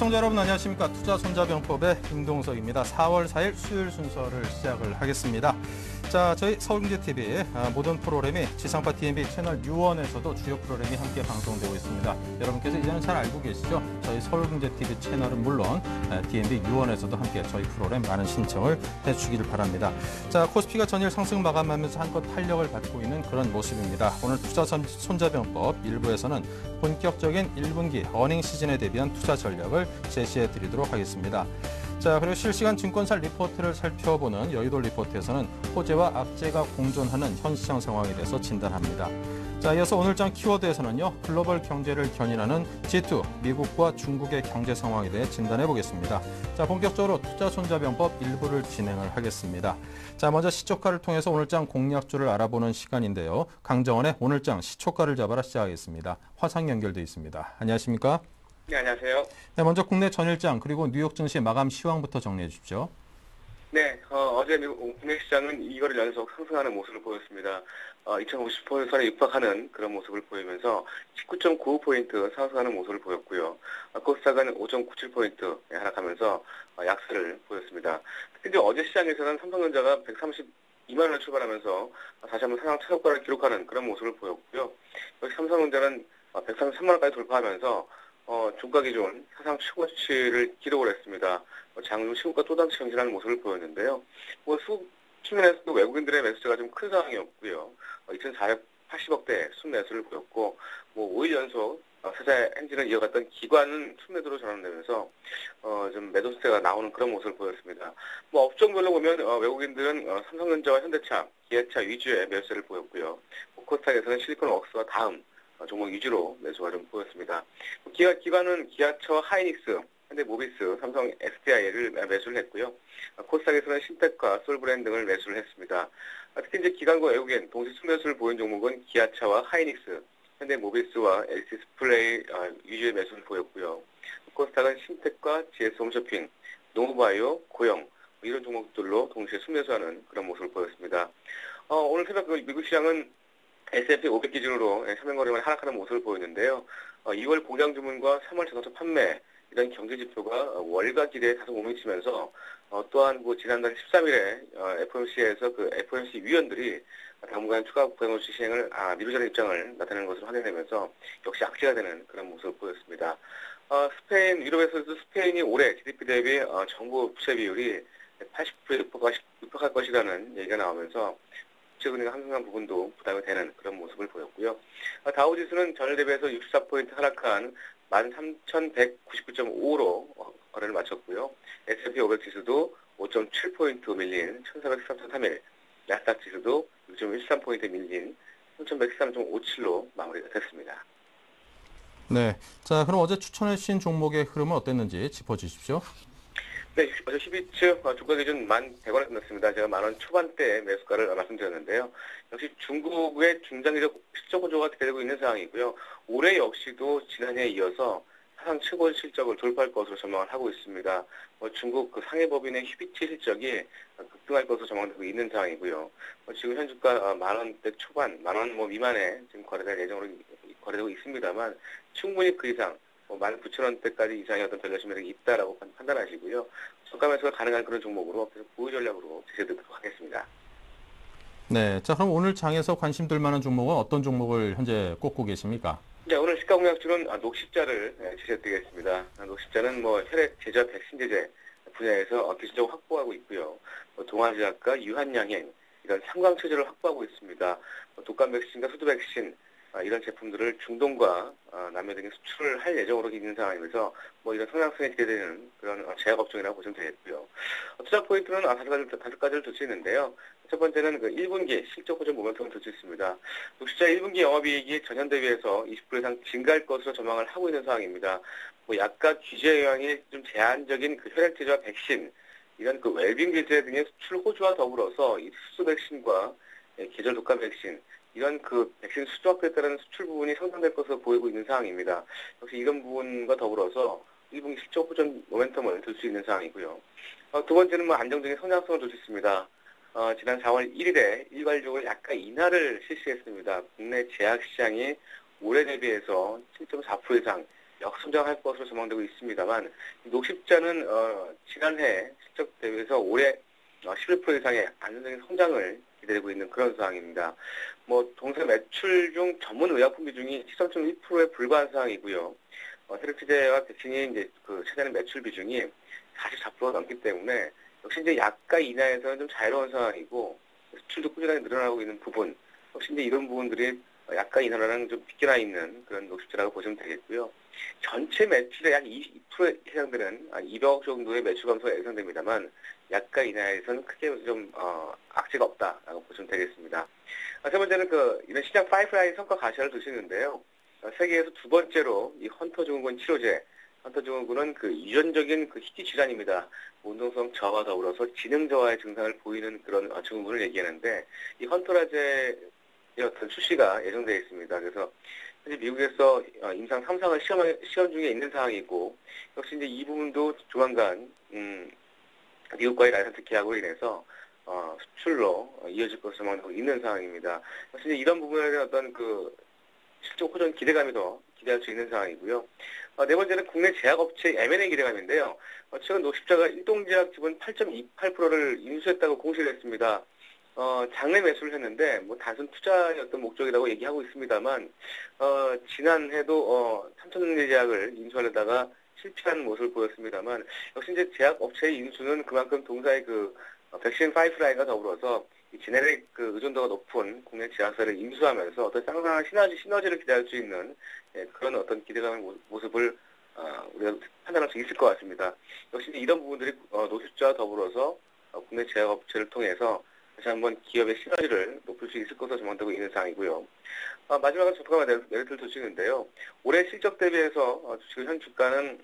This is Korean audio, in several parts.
시청자 여러분 안녕하십니까. 투자손자병법의 임동석입니다. 4월 4일 수요일 순서를 시작을 하겠습니다. 자, 저희 서울경제TV 모든 프로그램이 지상파 DMB 채널 U1에서도 주요 프로그램이 함께 방송되고 있습니다. 여러분께서 이제는 잘 알고 계시죠? 저희 서울경제TV 채널은 물론 DMB U1에서도 함께 저희 프로그램 많은 신청을 해주시기를 바랍니다. 자, 코스피가 전일 상승 마감하면서 한껏 탄력을 받고 있는 그런 모습입니다. 오늘 투자손자병법 1부에서는 본격적인 1분기 어닝 시즌에 대비한 투자 전략을 제시해 드리도록 하겠습니다. 자, 그리고 실시간 증권사 리포트를 살펴보는 여의도 리포트에서는 호재와 악재가 공존하는 현 시장 상황에 대해서 진단합니다. 자, 이어서 오늘장 키워드에서는요, 글로벌 경제를 견인하는 G2, 미국과 중국의 경제 상황에 대해 진단해 보겠습니다. 자, 본격적으로 투자손자병법 1부를 진행을 하겠습니다. 자, 먼저 시초가를 통해서 오늘장 공략주를 알아보는 시간인데요. 강정원의 오늘장 시초가를 잡아라 시작하겠습니다. 화상 연결돼 있습니다. 안녕하십니까? 네, 안녕하세요. 네, 먼저 국내 전일장 그리고 뉴욕 증시 마감 시황부터 정리해 주십시오. 네, 어제 미국 국내 시장은 2거래일 연속 상승하는 모습을 보였습니다. 2,050선에 육박하는 그런 모습을 보이면서 19.95포인트 상승하는 모습을 보였고요. 코스닥은 5.97포인트 하락하면서 약세를 보였습니다. 특히 어제 시장에서는 삼성전자가 132만 원을 출발하면서 다시 한번 상향 최고가를 기록하는 그런 모습을 보였고요. 여기 삼성전자는 133만 원까지 돌파하면서 종가 기준 사상 최고치를 기록을 했습니다. 장중 시국과 또다시 경신하는 모습을 보였는데요. 수면에서도 외국인들의 매수세가 좀 큰 상황이었고요. 2,480억대 순매수를 보였고, 5일 연속 세자 행진을 이어갔던 기관은 순매도로 전환되면서 좀 매도세가 나오는 그런 모습을 보였습니다. 업종별로 보면 외국인들은 삼성전자와 현대차, 기아차 위주의 매수세를 보였고요. 코스닥에서는 실리콘웍스와 다음 종목 위주로 매수가 좀 보였습니다. 기관은 기아차와 하이닉스, 현대모비스, 삼성 SDI를 매수를 했고요. 코스닥에서는 신텍과 솔브랜드 등을 매수를 했습니다. 특히 이제 기관과 외국인 동시 순매수를 보인 종목은 기아차와 하이닉스, 현대모비스와 LG디스플레이 위주의 매수를 보였고요. 코스닥은 신텍과 GS홈쇼핑, 노무바이오, 고영 이런 종목들로 동시에 순매수하는 그런 모습을 보였습니다. 오늘 새벽 미국 시장은 S&P 500 기준으로 서명거래만 하락하는 모습을 보였는데요. 2월 공장 주문과 3월 자동차 판매 이런 경제 지표가 월가 기대에 다소 못 미치면서 또한 지난달 13일에 FOMC에서 그 FOMC 위원들이 당분간 추가 부양조치 시행을 미루자는 입장을 나타내는 것으로 확인되면서 역시 악재가 되는 그런 모습을 보였습니다. 유럽에서도 스페인이 올해 GDP 대비 정부 부채 비율이 80%에 육박할 것이라는 얘기가 나오면서 국제금리가 상승한 부분도 부담이 되는 그런 모습을 보였고요. 다우지수는 전일 대비해서 64포인트 하락한 13,199.5로 거래를 마쳤고요. S&P 500 지수도 5.7포인트 밀린 1,413.31, 나스닥 지수도 6.13포인트 밀린 3,113.57로 마무리가 됐습니다. 네, 자, 그럼 어제 추천해 주신 종목의 흐름은 어땠는지 짚어주십시오. 네, 어제 12주 주가 기준 1,100원에 끝났습니다. 제가 10,000원 초반대 매수가를 말씀드렸는데요. 역시 중국의 중장기적 실적 호조가 되고 있는 상황이고요. 올해 역시도 지난해에 이어서 사상 최고 실적을 돌파할 것으로 전망을 하고 있습니다. 중국 그 상해법인의 휴비치 실적이 급등할 것으로 전망되고 있는 상황이고요. 지금 현 주가 10,000원대 초반, 10,000원 미만에 지금 거래될 예정으로 거래되고 있습니다만 충분히 그 이상 19,000원대까지 이상의 어떤 변동성 매력이 있다라고 판단하시고요. 저가 매수가 가능한 그런 종목으로 보유 전략으로 제시해드리도록 하겠습니다. 네, 자, 그럼 오늘 장에서 관심 둘 만한 종목은 어떤 종목을 현재 꼽고 계십니까? 네, 오늘 시가 공략주는 녹십자를 제시해드리겠습니다. 녹십자는 혈액 제조 백신 제제 분야에서 기술적으로 확보하고 있고요. 동아제약과 유한양행 이런 삼광 체제를 확보하고 있습니다. 독감 백신과 수두 백신 이런 제품들을 중동과 남미 등에 수출을 할 예정으로 있는 상황이면서 이런 성장성에 기대되는 그런 제약업종이라고 보시면 되겠고요. 투자 포인트는 다섯 가지를 둘 수 있는데요. 첫 번째는 그 1분기 실적 호전 모멘텀을 둘 수 있습니다. 녹십자 1분기 영업이익이 전년 대비해서 20% 이상 증가할 것으로 전망을 하고 있는 상황입니다. 약간 규제 영향이 좀 제한적인 그 혈액제조와 백신 이런 그 웰빙 규제 등의 수출 호주와 더불어서 이 수소 백신과 계절 독감 백신 이런 그 백신 수주 확대에 따른 수출 부분이 성장될 것으로 보이고 있는 상황입니다. 역시 이런 부분과 더불어서 1분기 실적 호전 모멘텀을 들 수 있는 상황이고요. 두 번째는 안정적인 성장성을 둘 수 있습니다. 지난 4월 1일에 일괄적으로 약간 인하를 실시했습니다. 국내 제약 시장이 올해 대비해서 7.4% 이상 역성장할 것으로 전망되고 있습니다만 녹십자는 지난해 실적 대비해서 올해 11% 이상의 안정적인 성장을 기다리고 있는 그런 상황입니다. 동사 매출 중 전문 의약품 비중이 13.1%에 불과한 상황이고요. 세력치제와 백신이 이제 차지하는 매출 비중이 44% 넘기 때문에 역시 이제 약가 인하에서는 좀 자유로운 상황이고 수출도 꾸준하게 늘어나고 있는 부분, 역시 이제 이런 부분들이 약가 인하랑 좀 빗겨나 있는 그런 녹십자라고 보시면 되겠고요. 전체 매출의 약 20%에 해당되는 한 200억 정도의 매출 감소가 예상됩니다만 약가 인하에서는 크게 좀 악재가 없다라고 보시면 되겠습니다. 세 번째는 이런 시장 파이프라인 성과 가시화를 두시는데요. 세계에서 두 번째로 이 헌터 증후군 치료제, 헌터 증후군은 유전적인 희귀 질환입니다. 운동성 저하와 더불어서 지능 저하의 증상을 보이는 그런 증후군을 얘기하는데 이 헌터라제의 어떤 출시가 예정되어 있습니다. 그래서 현재 미국에서 임상 3상을 시험 중에 있는 상황이고 역시 이제 이 부분도 조만간 미국과의 라이선스 계약으로 인해서 수출로 이어질 것으로 전망되고 있는 상황입니다. 역시 이제 이런 부분에 대한 어떤 실적 호전 기대감이 더 기대할 수 있는 상황이고요. 네 번째는 국내 제약업체 M&A 기대감인데요. 최근 녹십자가 일동제약 지분 8.28%를 인수했다고 공시를 했습니다. 장래 매수를 했는데 단순 투자의 어떤 목적이라고 얘기하고 있습니다만 지난해도 삼성전자제약을 인수하려다가 실패하는 모습을 보였습니다만 역시 이제 제약업체의 인수는 그만큼 동사의 백신 파이프라인과 더불어서 이 제네릭 의존도가 높은 국내 제약사를 인수하면서 어떤 상당한 시너지를 기대할 수 있는 그런 어떤 기대감의 모습을 우리가 판단할 수 있을 것 같습니다. 역시 이런 부분들이 녹십자와 더불어서 국내 제약업체를 통해서 다시 한번 기업의 시너지를 높일 수 있을 것으로 전망되고 있는 상황이고요. 마지막으로 저가 메리트를 두시는데요. 올해 실적 대비해서 지금 현 주가는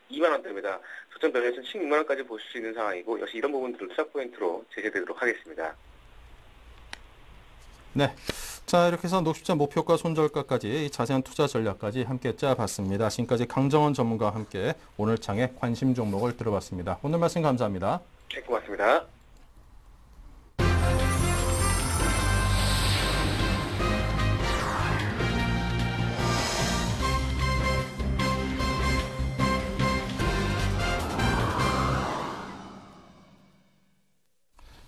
12만 원대입니다. 저점 변에서는 16만 원까지 보실 수 있는 상황이고 역시 이런 부분들을 투자 포인트로 제시되도록 하겠습니다. 네. 자, 이렇게 해서 녹십자 목표가 손절가까지 자세한 투자 전략까지 함께 짜봤습니다. 지금까지 강정원 전문가와 함께 오늘 장의 관심 종목을 들어봤습니다. 오늘 말씀 감사합니다. 네, 고맙습니다.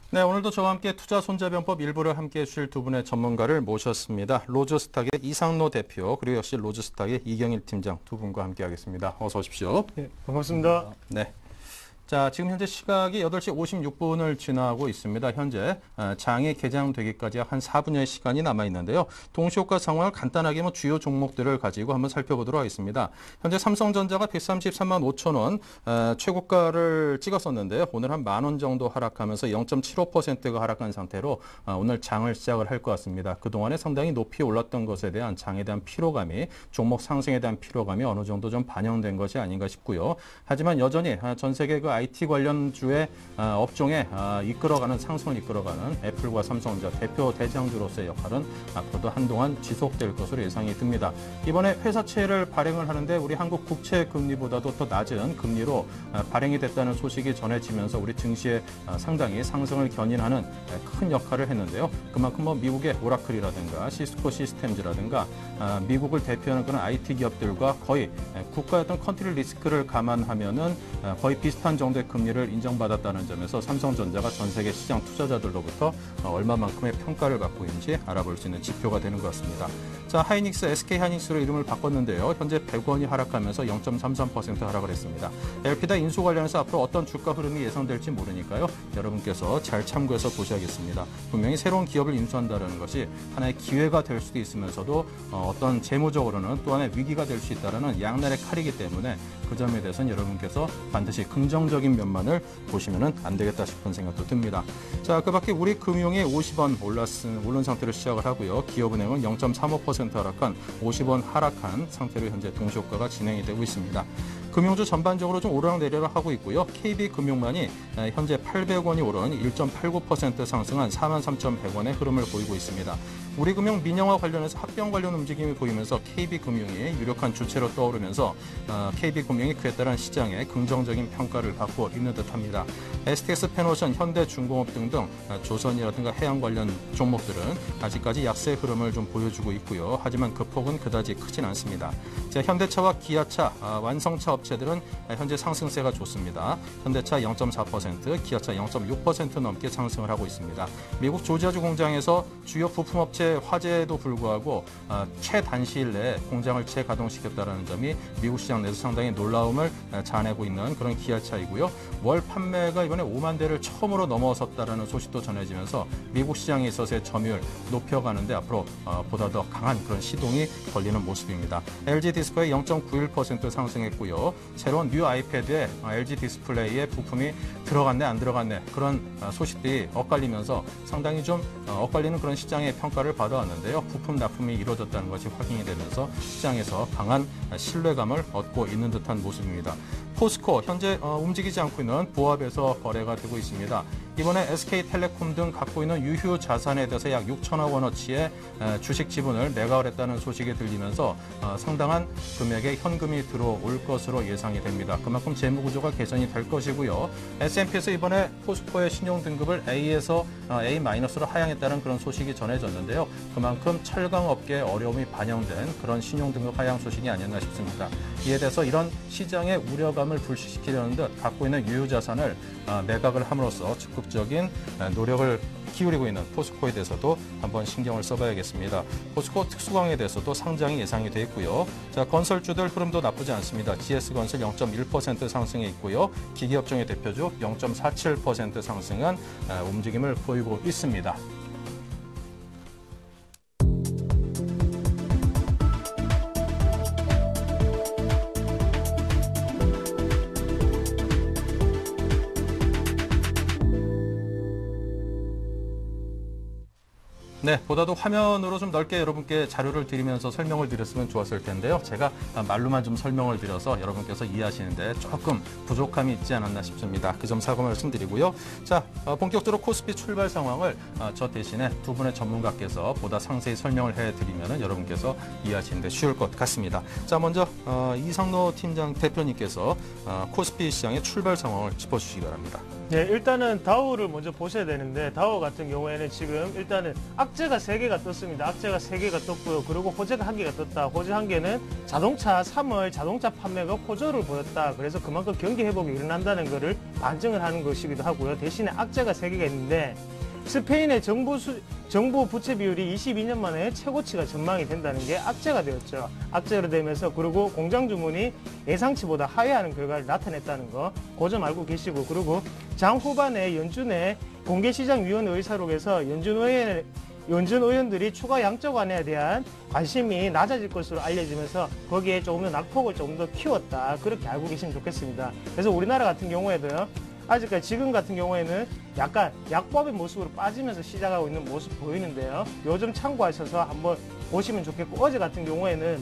네, 오늘도 저와 함께 투자 손자병법 일부를 함께 해주실 두 분의 전문가를 모셨습니다. 로즈스탁의 이상로 대표 그리고 역시 로즈스탁의 이경일 팀장 두 분과 함께 하겠습니다. 어서 오십시오. 네, 반갑습니다. 네. 자, 지금 현재 시각이 8시 56분을 지나고 있습니다. 현재 장이 개장되기까지 한 4분여의 시간이 남아 있는데요. 동시효과 상황을 간단하게 주요 종목들을 가지고 한번 살펴보도록 하겠습니다. 현재 삼성전자가 133만 5천 원 최고가를 찍었었는데요. 오늘 한 10,000원 정도 하락하면서 0.75%가 하락한 상태로 오늘 장을 시작을 할 것 같습니다. 그동안에 상당히 높이 올랐던 것에 대한 장에 대한 피로감이 종목 상승에 대한 피로감이 어느 정도 좀 반영된 것이 아닌가 싶고요. 하지만 여전히 전 세계 IT 관련주의 업종에 이끌어가는 상승을 이끌어가는 애플과 삼성전자 대표 대장주로서의 역할은 앞으로도 한동안 지속될 것으로 예상이 듭니다. 이번에 회사채를 발행을 하는데 우리 한국 국채 금리보다도 더 낮은 금리로 발행이 됐다는 소식이 전해지면서 우리 증시에 상당히 상승을 견인하는 큰 역할을 했는데요. 그만큼 미국의 오라클이라든가 시스코 시스템즈라든가 미국을 대표하는 그런 IT 기업들과 거의 국가의 어떤 컨트리 리스크를 감안하면은 거의 비슷한 정도의 금리를 인정받았다는 점에서 삼성전자가 전 세계 시장 투자자들로부터 얼마만큼의 평가를 받고 있는지 알아볼 수 있는 지표가 되는 것 같습니다. 자, 하이닉스, SK 하이닉스로 이름을 바꿨는데요. 현재 100원이 하락하면서 0.33% 하락을 했습니다. 엘피다 인수 관련해서 앞으로 어떤 주가 흐름이 예상될지 모르니까요. 여러분께서 잘 참고해서 보셔야겠습니다. 분명히 새로운 기업을 인수한다는 것이 하나의 기회가 될 수도 있으면서도 어떤 재무적으로는 또 하나의 위기가 될 수 있다는 양날의 칼이기 때문에 그 점에 대해서는 여러분께서 반드시 긍정적인 면만을 보시면 안 되겠다 싶은 생각도 듭니다. 자, 그 밖에 우리 금융이 50원 오른 상태로 시작을 하고요. 기업은행은 0.35% 하락한 50원 하락한 상태로 현재 동시효과가 진행이 되고 있습니다. 금융주 전반적으로 좀 오르락내리락 하고 있고요. KB금융만이 현재 800원이 오른 1.89% 상승한 43,100원의 흐름을 보이고 있습니다. 우리금융 민영화 관련해서 합병 관련 움직임이 보이면서 KB금융이 유력한 주체로 떠오르면서 KB금융이 그에 따른 시장에 긍정적인 평가를 받고 있는 듯합니다. STX 페노션, 현대중공업 등등 조선이라든가 해양 관련 종목들은 아직까지 약세 흐름을 좀 보여주고 있고요. 하지만 그 폭은 그다지 크진 않습니다. 자, 현대차와 기아차, 완성차 업체들은 현재 상승세가 좋습니다. 현대차 0.4%, 기아차 0.6% 넘게 상승을 하고 있습니다. 미국 조지아주 공장에서 주요 부품업체 화재에도 불구하고 최단시일 내에 공장을 재가동시켰다는 점이 미국 시장 내에서 상당히 놀라움을 자아내고 있는 그런 기아차이고요. 월 판매가 이번에 5만 대를 처음으로 넘어섰다는 소식도 전해지면서 미국 시장에 있어서의 점유율 높여가는데 앞으로 보다 더 강한 그런 시동이 걸리는 모습입니다. LG 디스플레이 0.91% 상승했고요. 새로운 뉴 아이패드에 LG 디스플레이의 부품이 들어갔네 안 들어갔네 그런 소식들이 엇갈리면서 상당히 좀 엇갈리는 그런 시장의 평가를 받아왔는데요. 부품 납품이 이루어졌다는 것이 확인이 되면서 시장에서 강한 신뢰감을 얻고 있는 듯한 모습입니다. 포스코 현재 움직이지 않고 있는 보합에서 거래가 되고 있습니다. 이번에 SK텔레콤 등 갖고 있는 유휴 자산에 대해서 약 6천억 원어치의 주식 지분을 매각을 했다는 소식이 들리면서 상당한 금액의 현금이 들어올 것으로 예상이 됩니다. 그만큼 재무 구조가 개선이 될 것이고요. S&P에서 이번에 포스코의 신용 등급을 A에서 A-로 하향했다는 그런 소식이 전해졌는데요. 그만큼 철강업계의 어려움이 반영된 그런 신용 등급 하향 소식이 아니었나 싶습니다. 이에 대해서 이런 시장의 우려감을 불식시키려는 듯 갖고 있는 유효 자산을 매각을 함으로써 적극적인 노력을 기울이고 있는 포스코에 대해서도 한번 신경을 써봐야겠습니다. 포스코 특수광에 대해서도 상장이 예상이 돼 있고요. 자, 건설주들 흐름도 나쁘지 않습니다. GS건설 0.1% 상승해 있고요. 기기업종의 대표주 0.47% 상승한 움직임을 보이고 있습니다. 네, 보다도 화면으로 좀 넓게 여러분께 자료를 드리면서 설명을 드렸으면 좋았을 텐데요. 제가 말로만 좀 설명을 드려서 여러분께서 이해하시는데 조금 부족함이 있지 않았나 싶습니다. 그 점 사과 말씀드리고요. 자, 본격적으로 코스피 출발 상황을 저 대신에 두 분의 전문가께서 보다 상세히 설명을 해드리면 여러분께서 이해하시는데 쉬울 것 같습니다. 자, 먼저 이상로 팀장 대표님께서 코스피 시장의 출발 상황을 짚어주시기 바랍니다. 네, 일단은 다우를 먼저 보셔야 되는데 다우 같은 경우에는 지금 일단은 악재가 3개가 떴습니다. 악재가 3개가 떴고요. 그리고 호재가 1개가 떴다. 호재 1개는 자동차 3월 자동차 판매가 호조를 보였다. 그래서 그만큼 경기 회복이 일어난다는 것을 반증을 하는 것이기도 하고요. 대신에 악재가 3개가 있는데 스페인의 정부 부채 비율이 22년 만에 최고치가 전망이 된다는 게 악재가 되었죠. 악재로 되면서 그리고 공장 주문이 예상치보다 하회하는 결과를 나타냈다는 거, 그 점 알고 계시고, 그리고 장 후반에 연준의 공개시장위원회 의사록에서 연준 의원들이 추가 양적 완화에 대한 관심이 낮아질 것으로 알려지면서 거기에 조금 더 낙폭을 조금 더 키웠다. 그렇게 알고 계시면 좋겠습니다. 그래서 우리나라 같은 경우에도요. 아직까지 지금 같은 경우에는 약간 약법의 모습으로 빠지면서 시작하고 있는 모습 보이는데요. 요즘 참고하셔서 한번 보시면 좋겠고, 어제 같은 경우에는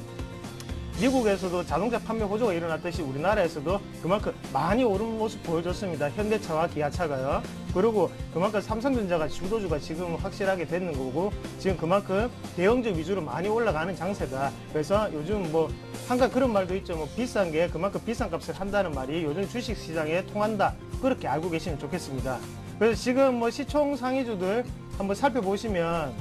미국에서도 자동차 판매 호조가 일어났듯이 우리나라에서도 그만큼 많이 오른 모습 보여줬습니다. 현대차와 기아차가요. 그리고 그만큼 삼성전자가 주도주가 지금 확실하게 되는 거고, 지금 그만큼 대형주 위주로 많이 올라가는 장세다. 그래서 요즘 뭐 한가 그런 말도 있죠. 뭐 비싼 게 그만큼 비싼 값을 한다는 말이 요즘 주식시장에 통한다. 그렇게 알고 계시면 좋겠습니다. 그래서 지금 뭐 시총 상위주들 한번 살펴보시면,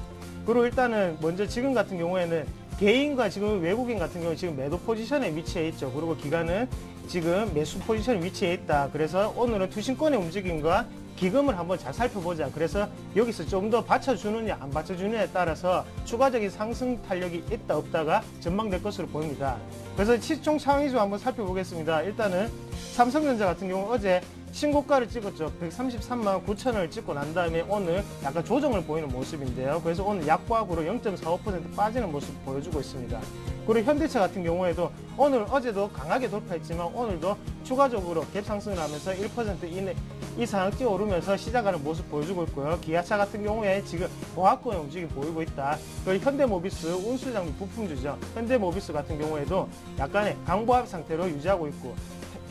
그리고 일단은 먼저 지금 같은 경우에는 개인과 지금 외국인 같은 경우 지금 매도 포지션에 위치해 있죠. 그리고 기관은 지금 매수 포지션에 위치해 있다. 그래서 오늘은 투신권의 움직임과 기금을 한번 잘 살펴보자. 그래서 여기서 좀 더 받쳐주느냐 안 받쳐주느냐에 따라서 추가적인 상승 탄력이 있다 없다가 전망될 것으로 보입니다. 그래서 시총 상위주 한번 살펴보겠습니다. 일단은 삼성전자 같은 경우 어제 신고가를 찍었죠. 133만 9천원을 찍고 난 다음에 오늘 약간 조정을 보이는 모습인데요. 그래서 오늘 약보합으로 0.45% 빠지는 모습 보여주고 있습니다. 그리고 현대차 같은 경우에도 오늘 어제도 강하게 돌파했지만 오늘도 추가적으로 갭 상승을 하면서 1% 이상 뛰어오르면서 시작하는 모습 보여주고 있고요. 기아차 같은 경우에 지금 보합권의 움직임 보이고 있다. 그리고 현대모비스 운수장비 부품주죠. 현대모비스 같은 경우에도 약간의 강보합 상태로 유지하고 있고,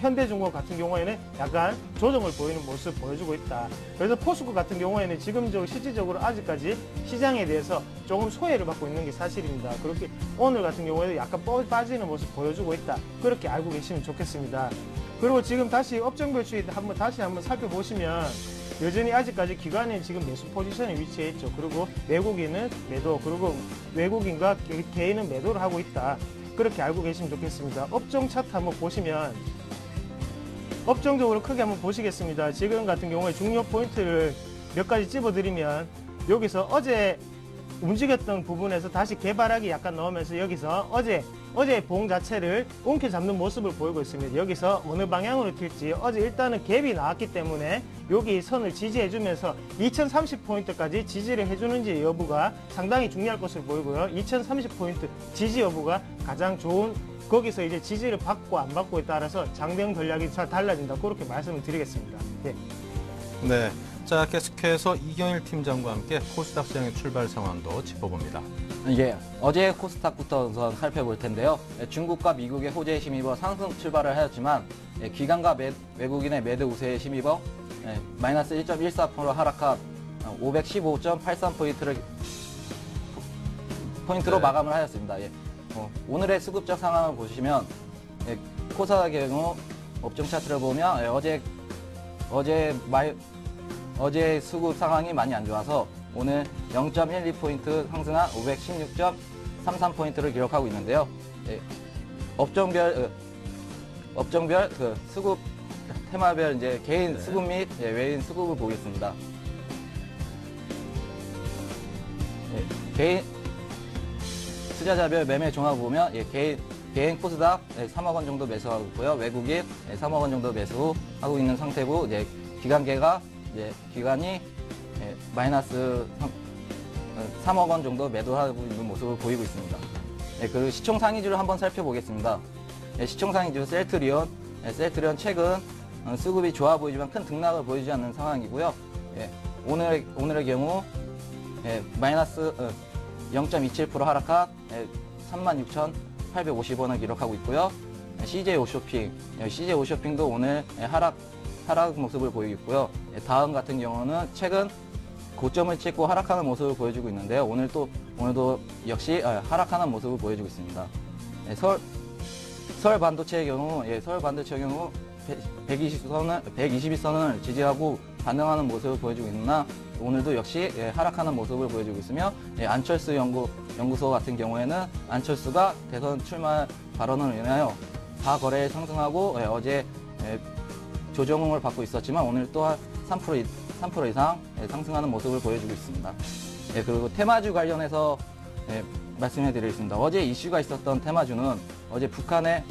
현대중공업 같은 경우에는 약간 조정을 보이는 모습 보여주고 있다. 그래서 포스코 같은 경우에는 지금 실질적으로 아직까지 시장에 대해서 조금 소외를 받고 있는 게 사실입니다. 그렇게 오늘 같은 경우에도 약간 빠지는 모습 보여주고 있다. 그렇게 알고 계시면 좋겠습니다. 그리고 지금 다시 업종별 추이 다시 한번 살펴보시면 여전히 아직까지 기관은 지금 매수 포지션에 위치해 있죠. 그리고 외국인은 매도, 그리고 외국인과 개인은 매도를 하고 있다. 그렇게 알고 계시면 좋겠습니다. 업종 차트 한번 보시면 업종적으로 크게 한번 보시겠습니다. 지금 같은 경우에 중요 포인트를 몇 가지 찝어드리면 여기서 어제 움직였던 부분에서 다시 개발하기 약간 넣으면서 여기서 어제 봉 자체를 움켜잡는 모습을 보이고 있습니다. 여기서 어느 방향으로 튈지 어제 일단은 갭이 나왔기 때문에 여기 선을 지지해주면서 2030포인트까지 지지를 해주는지 여부가 상당히 중요할 것으로 보이고요. 2030포인트 지지 여부가 가장 좋은 거기서 이제 지지를 받고 안 받고에 따라서 장대응 전략이 잘 달라진다. 그렇게 말씀을 드리겠습니다. 네. 네. 자, 계속해서 이경일 팀장과 함께 코스닥 시장의 출발 상황도 짚어봅니다. 예, 어제 코스닥부터 우선 살펴볼 텐데요. 중국과 미국의 호재에 힘입어 상승 출발을 하였지만 기관과 외국인의 매도 우세에 힘입어 마이너스 1.14% 하락한 515.83포인트로 네. 마감을 하였습니다. 예. 오늘의 수급적 상황을 보시면 코스닥의 경우 업종 차트를 보면 어제 수급 상황이 많이 안 좋아서 오늘 0.12포인트 상승한 516.33포인트를 기록하고 있는데요. 업종별 그 수급 테마별 이제 개인 수급 및 외인 수급을 보겠습니다. 개인 투자자별 매매 종합을 보면 개인 코스닥 3억 원 정도 매수하고 있고요. 외국인 3억 원 정도 매수하고 있는 상태고 이제 기관이 마이너스 3억 원 정도 매도하고 있는 모습을 보이고 있습니다. 그리고 시총 상위주를 한번 살펴보겠습니다. 시총 상위주 셀트리온 최근 수급이 좋아 보이지만 큰 등락을 보이지 않는 상황이고요. 오늘의 경우 마이너스 0.27% 하락한 36,850원을 기록하고 있고요. CJ 오쇼핑도 오늘 하락 모습을 보이고 있고요. 다음 같은 경우는 최근 고점을 찍고 하락하는 모습을 보여주고 있는데요. 오늘도 역시 하락하는 모습을 보여주고 있습니다. 서울 반도체의 경우 120선을 지지하고 반등하는 모습을 보여주고 있으나 오늘도 역시 하락하는 모습을 보여주고 있으며 안철수 연구소 같은 경우에는 안철수가 대선 출마 발언을 인하여 다거래에 상승하고 어제 조정을 받고 있었지만 오늘 또한 3% 이상 상승하는 모습을 보여주고 있습니다. 그리고 테마주 관련해서 말씀해 드리겠습니다. 어제 이슈가 있었던 테마주는 어제 북한이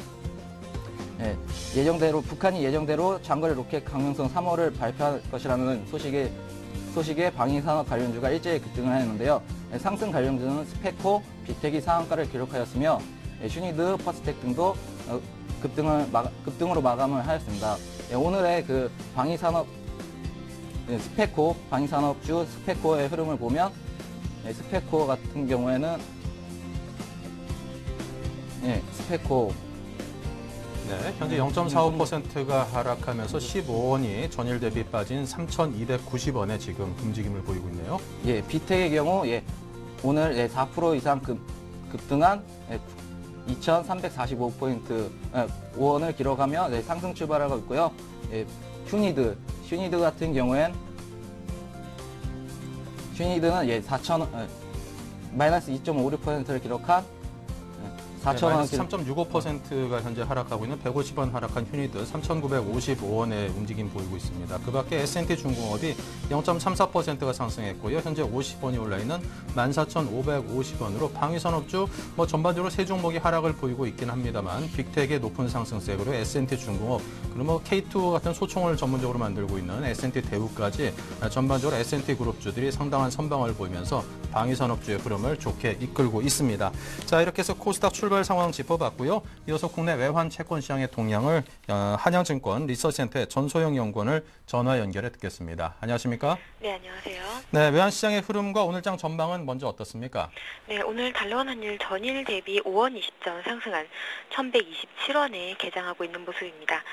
예정대로 장거리 로켓 강명성 3호를 발표할 것이라는 소식에 방위산업 관련주가 일제히 급등을 했는데요. 상승 관련주는 스페코, 빅텍이 상한가를 기록하였으며 슈니드, 퍼스텍 등도 급등으로 마감을 하였습니다. 오늘의 그 방위산업주 스페코의 흐름을 보면 스페코 같은 경우에는 현재 0.45%가 하락하면서 15원이 전일 대비 빠진 3,290원에 지금 움직임을 보이고 있네요. 빅텍의 경우 오늘 4% 이상 급등한 2,345포인트 5원을 기록하며 상승 출발하고 있고요. 슈니드 같은 경우엔 슈니드는 마이너스 2.56%를 기록한 4,000원 3.65%가 현재 하락하고 있는 150원 하락한 휴니드 3,955원의 움직임 보이고 있습니다. 그 밖에 S&T 중공업이 0.34%가 상승했고요. 현재 50원이 올라 있는 14,550원으로 방위산업주 전반적으로 세 종목이 하락을 보이고 있긴 합니다만 빅텍의 높은 상승세로 S&T 중공업 그리고 K2 같은 소총을 전문적으로 만들고 있는 S&T 대우까지 전반적으로 S&T 그룹주들이 상당한 선방을 보이면서 방위산업주의 흐름을 좋게 이끌고 있습니다. 자, 이렇게 해서 코스닥 출발 실거래 상황 짚어봤고요. 이어서 국내 외환 채권 시장의 동향을 한양증권 리서치센터의 전소영 연구원을 전화 연결해 듣겠습니다. 안녕하십니까? 네, 안녕하세요. 네, 외환 시장의 흐름과 오늘장 전망은 먼저 어떻습니까? 네, 오늘 달러원 환율 전일 대비 5원 20전 상승한 1,127원에 개장하고 있는 모습입니다.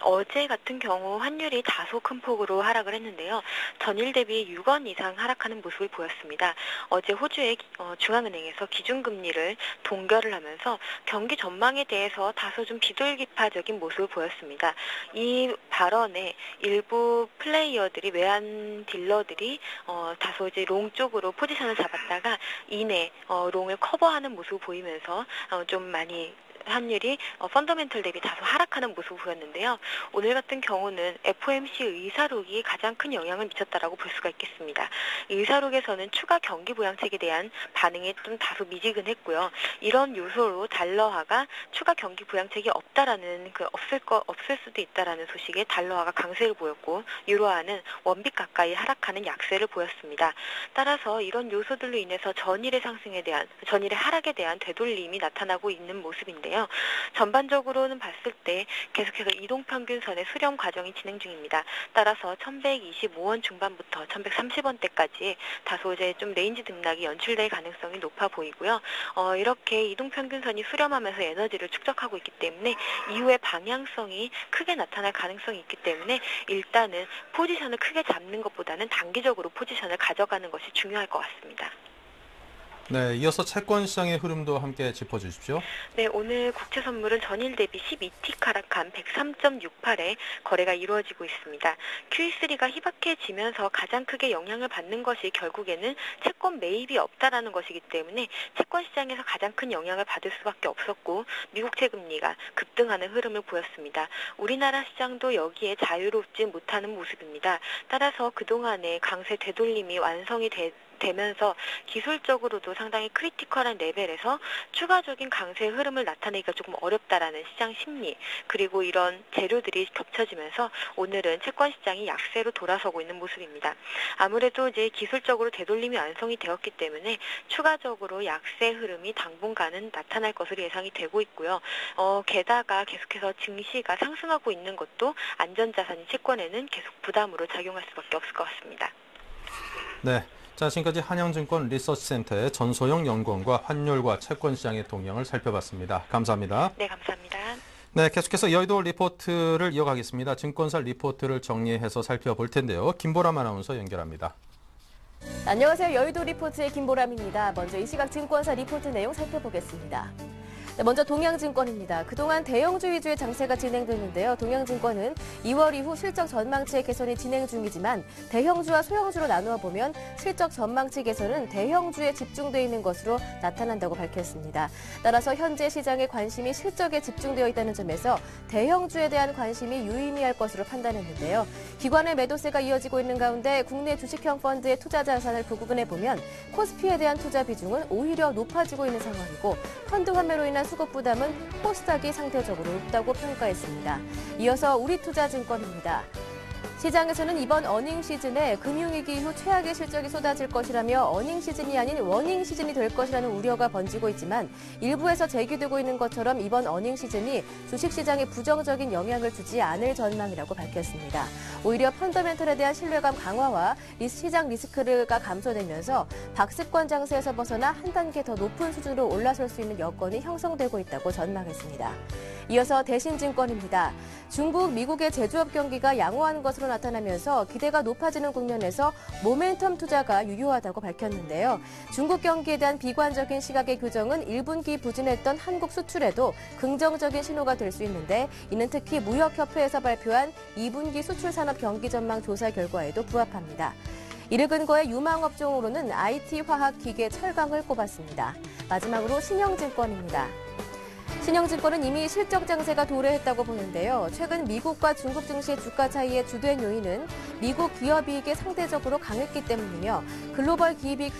어제 같은 경우 환율이 다소 큰 폭으로 하락을 했는데요. 전일 대비 6원 이상 하락하는 모습을 보였습니다. 어제 호주의 중앙은행에서 기준금리를 동결을 하면서 경기 전망에 대해서 다소 좀 비둘기파적인 모습을 보였습니다. 이 발언에 일부 플레이어들이 외환 딜러들이 다소 이제 롱 쪽으로 포지션을 잡았다가 이내 롱을 커버하는 모습을 보이면서 좀 많이 환율이 펀더멘털 대비 다소 하락하는 모습을 보였는데요. 오늘 같은 경우는 FOMC 의사록이 가장 큰 영향을 미쳤다라고 볼 수가 있겠습니다. 의사록에서는 추가 경기 부양책에 대한 반응이 좀 다소 미지근했고요. 이런 요소로 달러화가 추가 경기 부양책이 없다라는 없을 수도 있다라는 소식에 달러화가 강세를 보였고 유로화는 원빛 가까이 하락하는 약세를 보였습니다. 따라서 이런 요소들로 인해서 전일의 하락에 대한 되돌림이 나타나고 있는 모습인데요. 전반적으로는 봤을 때 계속해서 이동평균선의 수렴 과정이 진행 중입니다. 따라서 1125원 중반부터 1130원대까지 다소 이제 좀 레인지 등락이 연출될 가능성이 높아 보이고요. 이렇게 이동평균선이 수렴하면서 에너지를 축적하고 있기 때문에 이후에 방향성이 크게 나타날 가능성이 있기 때문에 일단은 포지션을 크게 잡는 것보다는 단기적으로 포지션을 가져가는 것이 중요할 것 같습니다. 네, 이어서 채권 시장의 흐름도 함께 짚어주십시오. 네, 오늘 국채 선물은 전일 대비 12틱 하락한 103.68에 거래가 이루어지고 있습니다. QE3가 희박해지면서 가장 크게 영향을 받는 것이 결국에는 채권 매입이 없다라는 것이기 때문에 채권 시장에서 가장 큰 영향을 받을 수밖에 없었고 미국채 금리가 급등하는 흐름을 보였습니다. 우리나라 시장도 여기에 자유롭지 못하는 모습입니다. 따라서 그동안의 강세 되돌림이 완성이 되면서 기술적으로도 상당히 크리티컬한 레벨에서 추가적인 강세 흐름을 나타내기가 조금 어렵다라는 시장 심리, 그리고 이런 재료들이 겹쳐지면서 오늘은 채권 시장이 약세로 돌아서고 있는 모습입니다. 아무래도 이제 기술적으로 되돌림이 완성이 되었기 때문에 추가적으로 약세 흐름이 당분간은 나타날 것으로 예상이 되고 있고요. 게다가 계속해서 증시가 상승하고 있는 것도 안전자산인 채권에는 계속 부담으로 작용할 수밖에 없을 것 같습니다. 네. 자, 지금까지 한양증권 리서치센터의 전소영 연구원과 환율과 채권 시장의 동향을 살펴봤습니다. 감사합니다. 네, 감사합니다. 네, 계속해서 여의도 리포트를 이어가겠습니다. 증권사 리포트를 정리해서 살펴볼 텐데요. 김보람 아나운서 연결합니다. 안녕하세요. 여의도 리포트의 김보람입니다. 먼저 이 시각 증권사 리포트 내용 살펴보겠습니다. 네, 먼저 동양증권입니다. 그동안 대형주 위주의 장세가 진행됐는데요. 동양증권은 2월 이후 실적 전망치의 개선이 진행 중이지만 대형주와 소형주로 나누어 보면 실적 전망치 개선은 대형주에 집중되어 있는 것으로 나타난다고 밝혔습니다. 따라서 현재 시장의 관심이 실적에 집중되어 있다는 점에서 대형주에 대한 관심이 유의미할 것으로 판단했는데요. 기관의 매도세가 이어지고 있는 가운데 국내 주식형 펀드의 투자 자산을 구분해 보면 코스피에 대한 투자 비중은 오히려 높아지고 있는 상황이고 펀드 환매로 인한 수급 부담은 코스닥이 상대적으로 높다고 평가했습니다. 이어서 우리투자증권입니다. 시장에서는 이번 어닝 시즌에 금융위기 이후 최악의 실적이 쏟아질 것이라며 어닝 시즌이 아닌 워닝 시즌이 될 것이라는 우려가 번지고 있지만 일부에서 제기되고 있는 것처럼 이번 어닝 시즌이 주식시장에 부정적인 영향을 주지 않을 전망이라고 밝혔습니다. 오히려 펀더멘털에 대한 신뢰감 강화와 시장 리스크가 감소되면서 박스권 장세에서 벗어나 한 단계 더 높은 수준으로 올라설 수 있는 여건이 형성되고 있다고 전망했습니다. 이어서 대신증권입니다. 중국, 미국의 제조업 경기가 양호한 것으로 나타나면서 기대가 높아지는 국면에서 모멘텀 투자가 유효하다고 밝혔는데요. 중국 경기에 대한 비관적인 시각의 교정은 1분기 부진했던 한국 수출에도 긍정적인 신호가 될 수 있는데 이는 특히 무역협회에서 발표한 2분기 수출 산업 경기 전망 조사 결과에도 부합합니다. 이를 근거해 유망업종으로는 IT, 화학, 기계, 철강을 꼽았습니다. 마지막으로 신영증권입니다. 신영증권은 이미 실적 장세가 도래했다고 보는데요. 최근 미국과 중국 증시의 주가 차이의 주된 요인은 미국 기업이익이 상대적으로 강했기 때문이며 글로벌 기업이익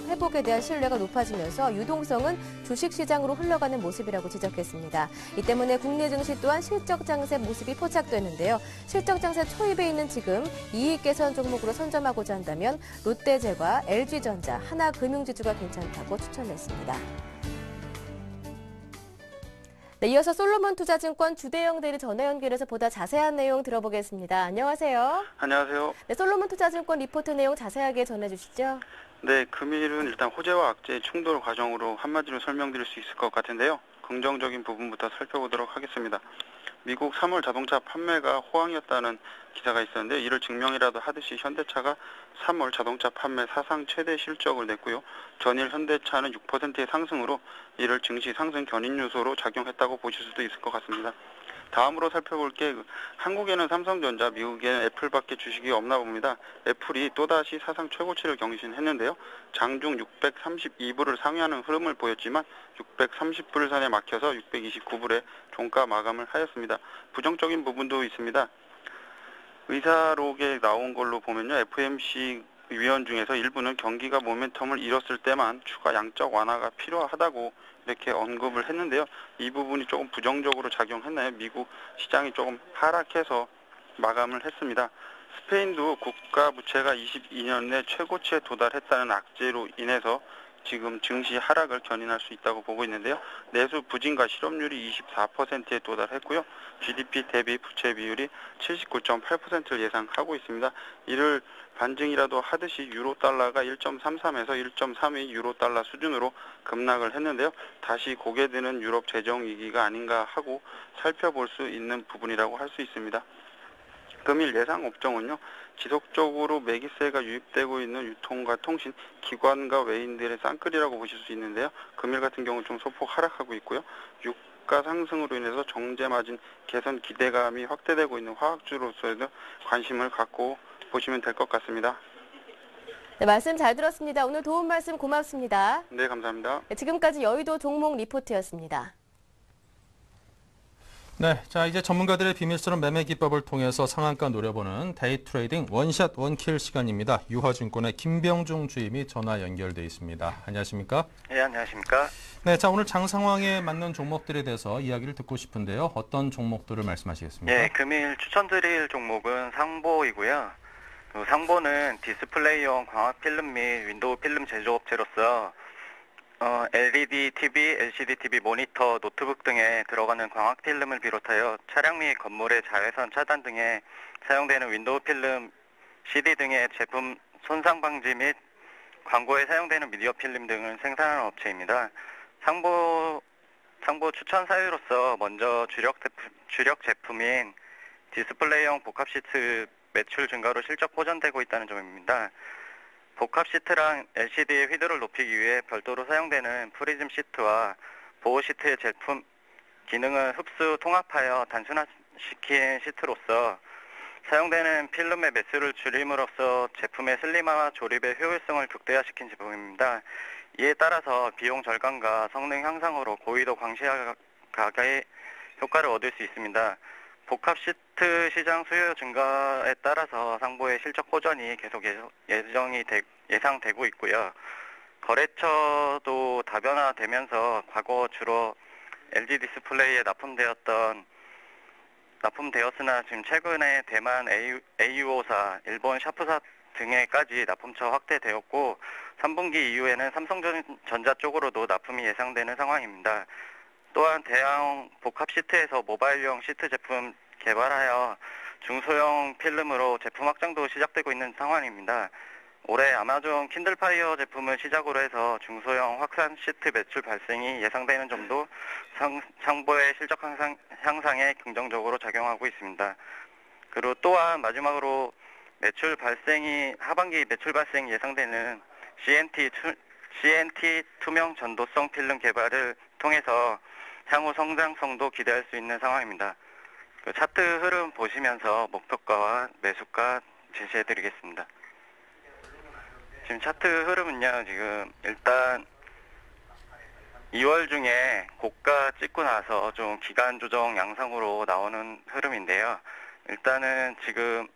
회복에 대한 신뢰가 높아지면서 유동성은 주식시장으로 흘러가는 모습이라고 지적했습니다. 이 때문에 국내 증시 또한 실적 장세 모습이 포착되는데요. 실적 장세 초입에 있는 지금 이익 개선 종목으로 선점하고자 한다면 롯데제과, LG전자, 하나금융지주가 괜찮다고 추천했습니다. 네, 이어서 솔로몬 투자증권 주대영 대리 전화 연결해서 보다 자세한 내용 들어보겠습니다. 안녕하세요. 안녕하세요. 네, 솔로몬 투자증권 리포트 내용 자세하게 전해주시죠. 네, 금일은 일단 호재와 악재의 충돌 과정으로 한마디로 설명드릴 수 있을 것 같은데요. 긍정적인 부분부터 살펴보도록 하겠습니다. 미국 3월 자동차 판매가 호황이었다는 기사가 있었는데 이를 증명이라도 하듯이 현대차가 3월 자동차 판매 사상 최대 실적을 냈고요. 전일 현대차는 6%의 상승으로 이를 증시 상승 견인 요소로 작용했다고 보실 수도 있을 것 같습니다. 다음으로 살펴볼 게 한국에는 삼성전자, 미국에는 애플밖에 주식이 없나 봅니다. 애플이 또다시 사상 최고치를 경신했는데요. 장중 632불을 상회하는 흐름을 보였지만 630불 선에 막혀서 629불에 종가 마감을 하였습니다. 부정적인 부분도 있습니다. 의사록에 나온 걸로 보면요. FOMC 위원 중에서 일부는 경기가 모멘텀을 잃었을 때만 추가 양적 완화가 필요하다고 이렇게 언급을 했는데요. 이 부분이 조금 부정적으로 작용했나요? 미국 시장이 조금 하락해서 마감을 했습니다. 스페인도 국가 부채가 22년 내 최고치에 도달했다는 악재로 인해서 지금 증시 하락을 견인할 수 있다고 보고 있는데요. 내수 부진과 실업률이 24%에 도달했고요. GDP 대비 부채 비율이 79.8%를 예상하고 있습니다. 이를 반증이라도 하듯이 유로달러가 1.33에서 1.32 유로달러 수준으로 급락을 했는데요. 다시 고개 드는 유럽 재정 위기가 아닌가 하고 살펴볼 수 있는 부분이라고 할 수 있습니다. 금일 예상 업종은요. 지속적으로 매기세가 유입되고 있는 유통과 통신, 기관과 외인들의 쌍끌이라고 보실 수 있는데요. 금일 같은 경우는 좀 소폭 하락하고 있고요. 유가 상승으로 인해서 정제 마진 개선 기대감이 확대되고 있는 화학주로서도 관심을 갖고 보시면 될 것 같습니다. 네, 말씀 잘 들었습니다. 오늘 도움 말씀 고맙습니다. 네, 감사합니다. 네, 지금까지 여의도 종목 리포트였습니다. 네, 자 이제 전문가들의 비밀스러운 매매 기법을 통해서 상한가 노려보는 데이 트레이딩 원샷 원킬 시간입니다. 유화증권의 김병중 주임이 전화 연결돼 있습니다. 안녕하십니까? 네, 안녕하십니까? 네, 자 오늘 장 상황에 맞는 종목들에 대해서 이야기를 듣고 싶은데요. 어떤 종목들을 말씀하시겠습니까? 네, 금일 추천드릴 종목은 상보이고요. 상보는 디스플레이용 광학 필름 및 윈도우 필름 제조업체로서 LED TV, LCD TV, 모니터, 노트북 등에 들어가는 광학 필름을 비롯하여 차량 및 건물의 자외선 차단 등에 사용되는 윈도우 필름, CD 등의 제품 손상 방지 및 광고에 사용되는 미디어 필름 등을 생산하는 업체입니다. 상보 추천 사유로서 먼저 주력 제품인 디스플레이용 복합 시트 매출 증가로 실적 호전되고 있다는 점입니다. 복합 시트랑 LCD의 휘도를 높이기 위해 별도로 사용되는 프리즘 시트와 보호 시트의 제품 기능을 흡수 통합하여 단순화시킨 시트로서 사용되는 필름의 매수를 줄임으로써 제품의 슬림화와 조립의 효율성을 극대화시킨 제품입니다. 이에 따라서 비용 절감과 성능 향상으로 고의도 광시각의 효과를 얻을 수 있습니다. 복합 시트 시장 수요 증가에 따라서 상보의 실적 호전이 계속 예상되고 있고요. 거래처도 다변화되면서 과거 주로 LG 디스플레이에 납품되었으나 지금 최근에 대만 AUO사, 일본 샤프사 등에까지 납품처 확대되었고 3분기 이후에는 삼성전자 쪽으로도 납품이 예상되는 상황입니다. 또한 대형 복합 시트에서 모바일용 시트 제품 개발하여 중소형 필름으로 제품 확장도 시작되고 있는 상황입니다. 올해 아마존 킨들파이어 제품을 시작으로 해서 중소형 확산 시트 매출 발생이 예상되는 점도 상보의 실적 향상에 긍정적으로 작용하고 있습니다. 그리고 또한 마지막으로 하반기 매출 발생이 예상되는 CNT 투명 전도성 필름 개발을 통해서 향후 성장성도 기대할 수 있는 상황입니다. 그 차트 흐름 보시면서 목표가와 매수가 제시해드리겠습니다. 지금 차트 흐름은요, 지금 일단 2월 중에 고가 찍고 나서 좀 기간 조정 양상으로 나오는 흐름인데요. 일단은 지금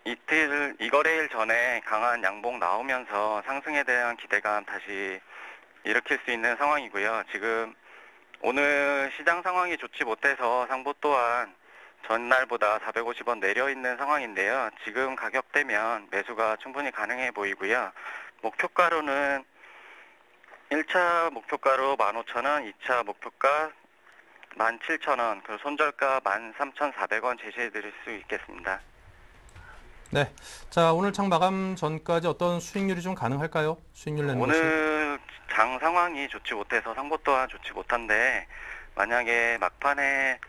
이 거래일 전에 강한 양봉 나오면서 상승에 대한 기대감 다시 일으킬 수 있는 상황이고요. 지금 오늘 시장 상황이 좋지 못해서 상보 또한 전날보다 450원 내려 있는 상황인데요. 지금 가격대면 매수가 충분히 가능해 보이고요. 목표가로는 1차 목표가로 15,000원, 2차 목표가 17,000원, 그 손절가 13,400원 제시해 드릴 수 있겠습니다. 네. 자, 오늘 장 마감 전까지 어떤 수익률이 좀 가능할까요? 수익률 내는 것이. 오늘 장 상황이 좋지 못해서 상보 또한 좋지 못한데 만약에 막판에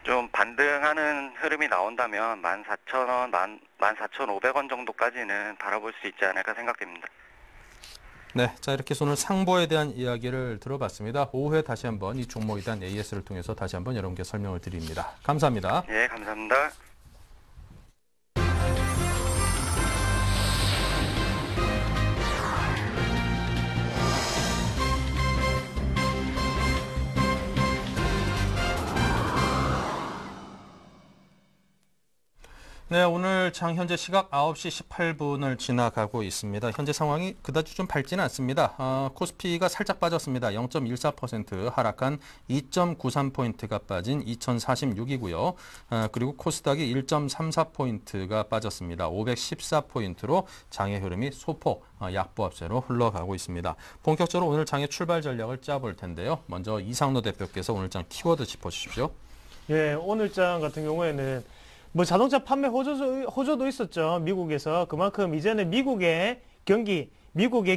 좀 반등하는 흐름이 나온다면 14,000원, 14,500원 정도까지는 바라볼 수 있지 않을까 생각됩니다. 네, 자 이렇게 해서 오늘 상보에 대한 이야기를 들어봤습니다. 오후에 다시 한번 이 종목에 대한 AS를 통해서 다시 한번 여러분께 설명을 드립니다. 감사합니다. 예, 감사합니다. 네, 오늘 장 현재 시각 9시 18분을 지나가고 있습니다. 현재 상황이 그다지 좀 밝지는 않습니다. 코스피가 살짝 빠졌습니다. 0.14% 하락한 2.93포인트가 빠진 2046이고요. 그리고 코스닥이 1.34포인트가 빠졌습니다. 514포인트로 장의 흐름이 소폭 약보합세로 흘러가고 있습니다. 본격적으로 오늘 장의 출발 전략을 짜볼 텐데요. 먼저 이상로 대표께서 오늘 장 키워드 짚어주십시오. 예, 오늘 장 같은 경우에는 뭐 자동차 판매 호조도 있었죠. 미국에서. 그만큼 이제는 미국의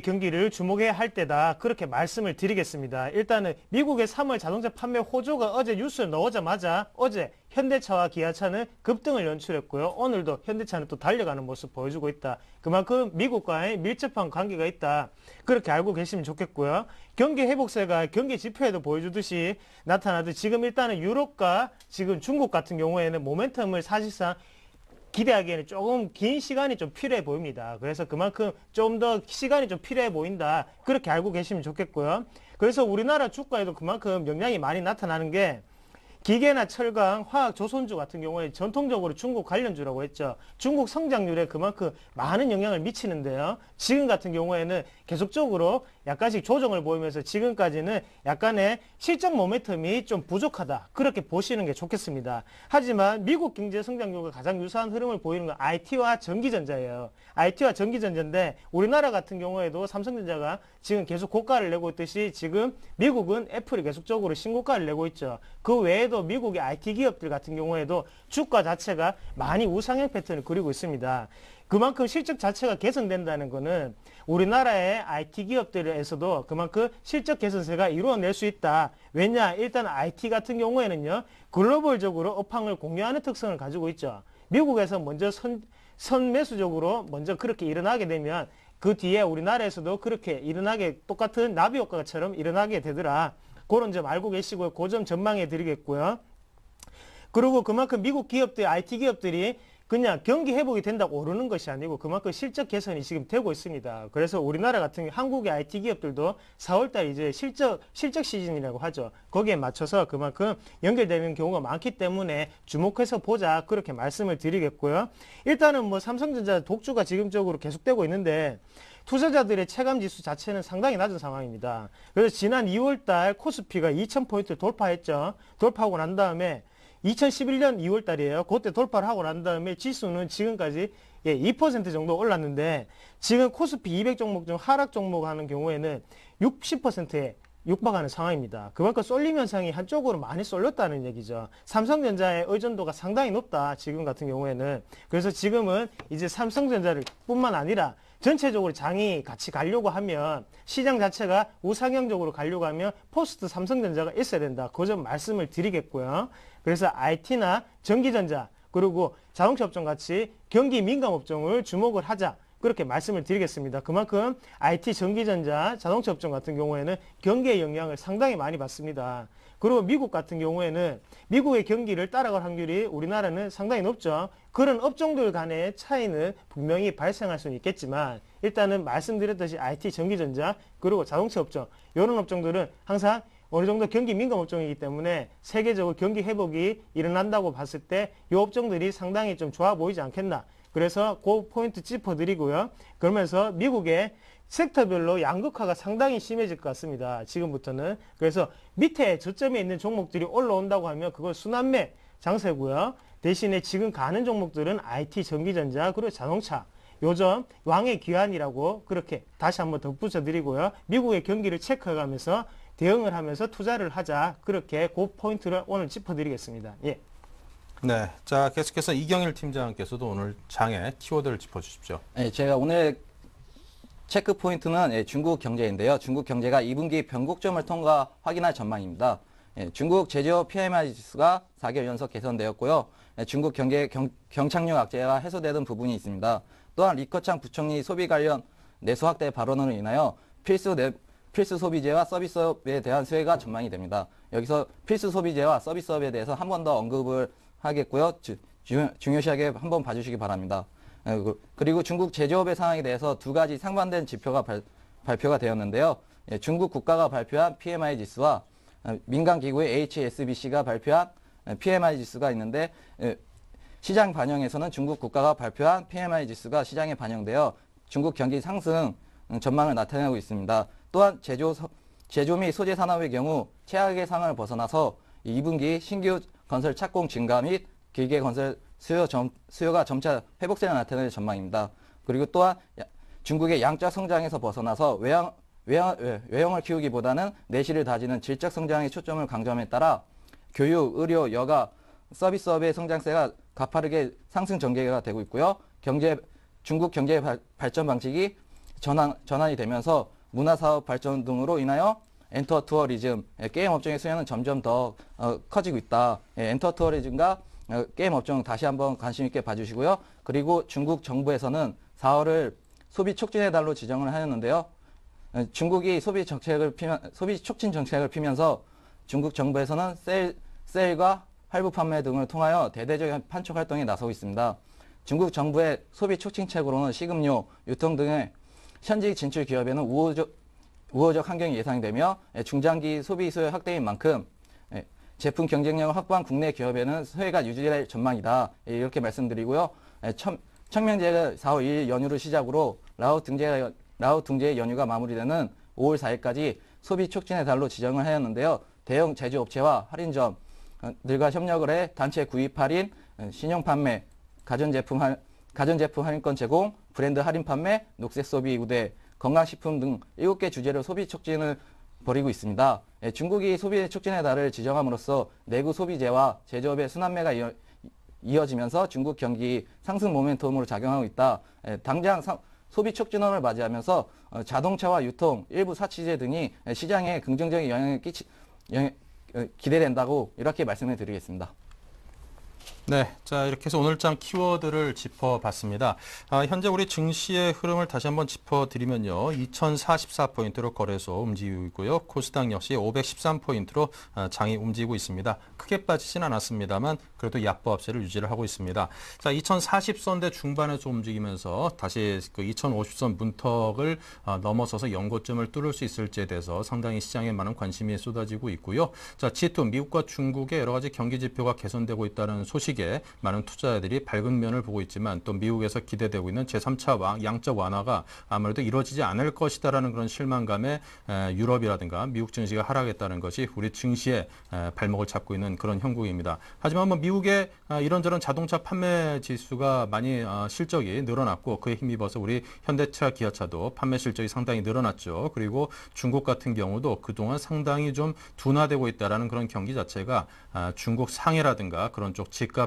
경기를 주목해야 할 때다. 그렇게 말씀을 드리겠습니다. 일단은 미국의 3월 자동차 판매 호조가 어제 뉴스에 나오자마자 어제 현대차와 기아차는 급등을 연출했고요. 오늘도 현대차는 또 달려가는 모습 보여주고 있다. 그만큼 미국과의 밀접한 관계가 있다. 그렇게 알고 계시면 좋겠고요. 경기 회복세가 경기 지표에도 보여주듯이 나타나듯 지금 일단은 유럽과 지금 중국 같은 경우에는 모멘텀을 사실상 기대하기에는 조금 긴 시간이 좀 필요해 보입니다. 그래서 그만큼 좀 더 시간이 좀 필요해 보인다. 그렇게 알고 계시면 좋겠고요. 그래서 우리나라 주가에도 그만큼 영향이 많이 나타나는 게 기계나 철강, 화학, 조선주 같은 경우에 전통적으로 중국 관련주라고 했죠. 중국 성장률에 그만큼 많은 영향을 미치는데요. 지금 같은 경우에는 계속적으로 약간씩 조정을 보이면서 지금까지는 약간의 실적 모멘텀이 좀 부족하다. 그렇게 보시는 게 좋겠습니다. 하지만 미국 경제 성장률과 가장 유사한 흐름을 보이는 건 IT와 전기전자예요. IT와 전기전자인데 우리나라 같은 경우에도 삼성전자가 지금 계속 고가를 내고 있듯이 지금 미국은 애플이 계속적으로 신고가를 내고 있죠. 그 외에도 미국의 IT 기업들 같은 경우에도 주가 자체가 많이 우상향 패턴을 그리고 있습니다. 그만큼 실적 자체가 개선된다는 것은 우리나라의 IT 기업들에서도 그만큼 실적 개선세가 이루어낼 수 있다. 왜냐? 일단 IT 같은 경우에는요. 글로벌적으로 업황을 공유하는 특성을 가지고 있죠. 미국에서 먼저 선매수적으로 먼저 그렇게 일어나게 되면 그 뒤에 우리나라에서도 그렇게 일어나게 똑같은 나비 효과처럼 일어나게 되더라. 그런 점 알고 계시고요. 그 점 전망해 드리겠고요. 그리고 그만큼 미국 기업들, IT 기업들이 그냥 경기 회복이 된다고 오르는 것이 아니고 그만큼 실적 개선이 지금 되고 있습니다. 그래서 우리나라 같은 한국의 IT 기업들도 4월달 이제 실적 시즌이라고 하죠. 거기에 맞춰서 그만큼 연결되는 경우가 많기 때문에 주목해서 보자. 그렇게 말씀을 드리겠고요. 일단은 뭐 삼성전자 독주가 지금적으로 계속되고 있는데 투자자들의 체감지수 자체는 상당히 낮은 상황입니다. 그래서 지난 2월달 코스피가 2000포인트 돌파했죠. 돌파하고 난 다음에 2011년 2월 달이에요. 그때 돌파를 하고 난 다음에 지수는 지금까지 2% 정도 올랐는데 지금 코스피 200 종목 중 하락 종목 하는 경우에는 60%에 육박하는 상황입니다. 그만큼 쏠림 현상이 한쪽으로 많이 쏠렸다는 얘기죠. 삼성전자의 의존도가 상당히 높다. 지금 같은 경우에는. 그래서 지금은 이제 삼성전자를 뿐만 아니라 전체적으로 장이 같이 가려고 하면 시장 자체가 우상향적으로 가려고 하면 포스트 삼성전자가 있어야 된다. 그 점 말씀을 드리겠고요. 그래서 IT나 전기전자 그리고 자동차 업종 같이 경기 민감 업종을 주목을 하자. 그렇게 말씀을 드리겠습니다. 그만큼 IT, 전기전자, 자동차 업종 같은 경우에는 경기의 영향을 상당히 많이 받습니다. 그리고 미국 같은 경우에는 미국의 경기를 따라갈 확률이 우리나라는 상당히 높죠. 그런 업종들 간의 차이는 분명히 발생할 수는 있겠지만 일단은 말씀드렸듯이 IT, 전기전자, 그리고 자동차 업종 이런 업종들은 항상 어느 정도 경기 민감 업종이기 때문에 세계적으로 경기 회복이 일어난다고 봤을 때 이 업종들이 상당히 좀 좋아 보이지 않겠나. 그래서 그 포인트 짚어드리고요. 그러면서 미국의 섹터별로 양극화가 상당히 심해질 것 같습니다. 지금부터는. 그래서 밑에 저점에 있는 종목들이 올라온다고 하면 그걸 순환매 장세고요. 대신에 지금 가는 종목들은 IT, 전기전자, 그리고 자동차. 요점 왕의 귀환이라고 그렇게 다시 한번 덧붙여 드리고요. 미국의 경기를 체크해가면서 대응을 하면서 투자를 하자. 그렇게 그 포인트를 오늘 짚어드리겠습니다. 예. 네, 자 계속해서 이경일 팀장께서도 오늘 장의 키워드를 짚어주십시오. 네, 제가 오늘 체크 포인트는 중국 경제인데요. 중국 경제가 2분기 변곡점을 통과 확인할 전망입니다. 중국 제조업 PMI 지수가 4개월 연속 개선되었고요. 중국 경제 경착륙 악재가 해소되는 부분이 있습니다. 또한 리커창 부총리 소비 관련 내수 확대 발언으로 인하여 필수 소비재와 서비스업에 대한 수혜가 전망이 됩니다. 여기서 필수 소비재와 서비스업에 대해서 한 번 더 언급을 하겠고요. 중요시하게 한번 봐주시기 바랍니다. 그리고 중국 제조업의 상황에 대해서 두 가지 상반된 지표가 발표가 되었는데요. 중국 국가가 발표한 PMI 지수와 민간 기구의 HSBC가 발표한 PMI 지수가 있는데 시장 반영에서는 중국 국가가 발표한 PMI 지수가 시장에 반영되어 중국 경기 상승 전망을 나타내고 있습니다. 또한 제조 및 소재 산업의 경우 최악의 상황을 벗어나서 2분기 신규 건설 착공 증가 및 기계 건설 수요가 점차 회복세를 나타낼 전망입니다. 그리고 또한 중국의 양적 성장에서 벗어나서 외형을 키우기보다는 내실을 다지는 질적 성장에 초점을 강조함에 따라 교육, 의료, 여가, 서비스업의 성장세가 가파르게 상승 전개가 되고 있고요. 중국 경제 발전 방식이 전환이 되면서 문화사업 발전 등으로 인하여 엔터 투어리즘, 게임 업종의 수요는 점점 더 커지고 있다. 엔터 투어리즘과 게임 업종 다시 한번 관심 있게 봐주시고요. 그리고 중국 정부에서는 4월을 소비 촉진의 달로 지정을 하였는데요. 중국이 소비 촉진 정책을 피면서 중국 정부에서는 세일과 할부 판매 등을 통하여 대대적인 판촉 활동에 나서고 있습니다. 중국 정부의 소비 촉진책으로는 식음료, 유통 등의 현지 진출 기업에는 우호적 환경이 예상되며 중장기 소비 수요 확대인 만큼 제품 경쟁력을 확보한 국내 기업에는 수혜가 유지될 전망이다. 이렇게 말씀드리고요. 청명제가 4월 2일 연휴를 시작으로 라오 등재의 연휴가 마무리되는 5월 4일까지 소비 촉진의 달로 지정을 하였는데요. 대형 제조업체와 할인점들과 협력을 해 단체 구입 할인, 신용 판매, 가전제품 할인권 제공, 브랜드 할인 판매, 녹색 소비 우대, 건강식품 등 7개 주제로 소비 촉진을 벌이고 있습니다. 중국이 소비 촉진의 달을 지정함으로써 내구 소비재와 제조업의 순환매가 이어지면서 중국 경기 상승 모멘텀으로 작용하고 있다. 당장 소비 촉진월을 맞이하면서 자동차와 유통, 일부 사치재 등이 시장에 긍정적인 영향을 기대된다고 이렇게 말씀을 드리겠습니다. 네, 자 이렇게 해서 오늘장 키워드를 짚어봤습니다. 현재 우리 증시의 흐름을 다시 한번 짚어드리면요. 2044포인트로 거래소 움직이고 있고요. 코스닥 역시 513포인트로 장이 움직이고 있습니다. 크게 빠지진 않았습니다만 그래도 약보합세를 유지를 하고 있습니다. 자, 2040선대 중반에서 움직이면서 다시 그 2050선 문턱을 넘어서서 연고점을 뚫을 수 있을지에 대해서 상당히 시장에 많은 관심이 쏟아지고 있고요. 자, G2 미국과 중국의 여러 가지 경기 지표가 개선되고 있다는 소식에 많은 투자자들이 밝은 면을 보고 있지만 또 미국에서 기대되고 있는 제3차 양적 완화가 아무래도 이루어지지 않을 것이다라는 그런 실망감에 유럽이라든가 미국 증시가 하락했다는 것이 우리 증시에 발목을 잡고 있는 그런 형국입니다. 하지만 뭐 미국의 이런저런 자동차 판매 지수가 많이 실적이 늘어났고 그에 힘입어서 우리 현대차, 기아차도 판매 실적이 상당히 늘어났죠. 그리고 중국 같은 경우도 그동안 상당히 좀 둔화되고 있다라는 그런 경기 자체가 중국 상해라든가 그런 쪽 집값의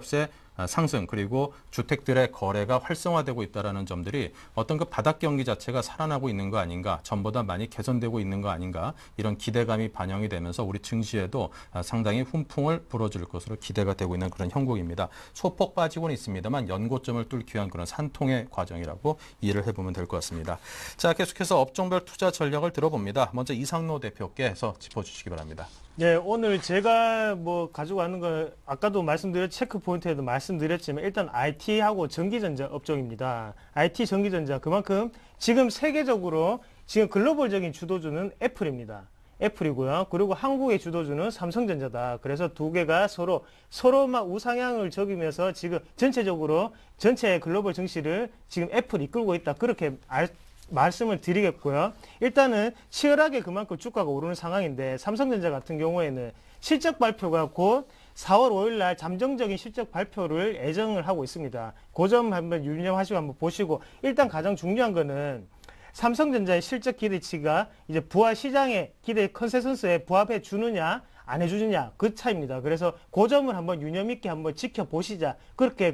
상승 그리고 주택들의 거래가 활성화되고 있다는 점들이 어떤 그 바닥 경기 자체가 살아나고 있는 거 아닌가, 전보다 많이 개선되고 있는 거 아닌가 이런 기대감이 반영이 되면서 우리 증시에도 상당히 훈풍을 불어줄 것으로 기대가 되고 있는 그런 형국입니다. 소폭 빠지고는 있습니다만 연고점을 뚫기 위한 그런 산통의 과정이라고 이해를 해보면 될 것 같습니다. 자, 계속해서 업종별 투자 전략을 들어봅니다. 먼저 이상로 대표께서 짚어주시기 바랍니다. 네, 오늘 제가 가지고 왔는 거 아까도 체크 포인트에도 말씀드렸지만 일단 IT하고 전기전자 업종입니다. IT 전기전자 그만큼 지금 세계적으로 지금 글로벌적인 주도주는 애플입니다. 애플이고요. 그리고 한국의 주도주는 삼성전자다. 그래서 두 개가 서로 막 우상향을 적이면서 지금 전체적으로 전체 글로벌 증시를 지금 애플이 이끌고 있다. 그렇게 말씀을 드리겠고요. 일단은 치열하게 그만큼 주가가 오르는 상황인데 삼성전자 같은 경우에는 실적 발표가 곧 4월 5일 날 잠정적인 실적 발표를 예정을 하고 있습니다. 그 점 한번 유념하시고 한번 보시고 일단 가장 중요한 거는 삼성전자의 실적 기대치가 이제 시장의 기대 컨센서스에 부합해 주느냐 안 해주느냐 그 차이입니다. 그래서 그 점을 한번 유념 있게 한번 지켜보시자.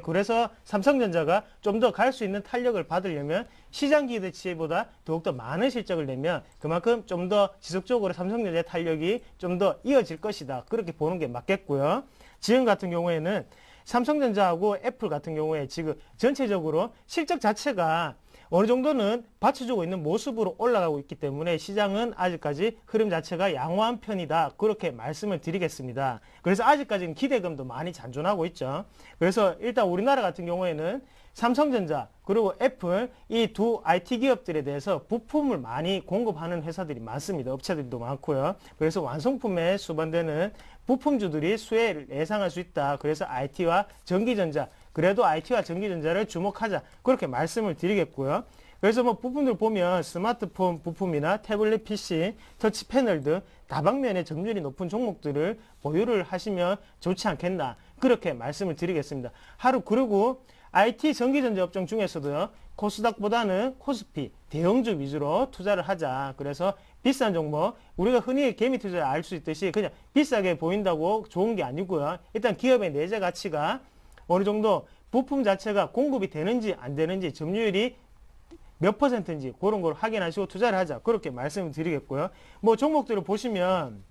그래서 삼성전자가 좀 더 갈 수 있는 탄력을 받으려면 시장 기대치보다 더욱더 많은 실적을 내면 그만큼 좀 더 지속적으로 삼성전자의 탄력이 좀 더 이어질 것이다. 그렇게 보는 게 맞겠고요. 지금 같은 경우에는 삼성전자하고 애플 같은 경우에 지금 전체적으로 실적 자체가 어느 정도는 받쳐주고 있는 모습으로 올라가고 있기 때문에 시장은 아직까지 흐름 자체가 양호한 편이다. 그렇게 말씀을 드리겠습니다. 그래서 아직까지는 기대감도 많이 잔존하고 있죠. 그래서 일단 우리나라 같은 경우에는 삼성전자 그리고 애플 이 두 IT 기업들에 대해서 부품을 많이 공급하는 회사들이 많습니다. 업체들도 많고요. 그래서 완성품에 수반되는 부품주들이 수혜를 예상할 수 있다. 그래서 IT와 전기전자 그래도 IT와 전기전자를 주목하자. 그렇게 말씀을 드리겠고요. 그래서 뭐 부품들 보면 스마트폰 부품이나 태블릿 PC, 터치 패널 등 다방면의 점유율이 높은 종목들을 보유를 하시면 좋지 않겠나. 그렇게 말씀을 드리겠습니다. 그리고 IT 전기전자 업종 중에서도요. 코스닥보다는 코스피, 대형주 위주로 투자를 하자. 그래서 비싼 종목, 우리가 흔히 개미 투자에 알 수 있듯이 그냥 비싸게 보인다고 좋은 게 아니고요. 일단 기업의 내재 가치가 어느 정도 부품 자체가 공급이 되는지 안 되는지 점유율이 몇 %인지 그런 걸 확인하시고 투자를 하자. 그렇게 말씀을 드리겠고요. 뭐 종목들을 보시면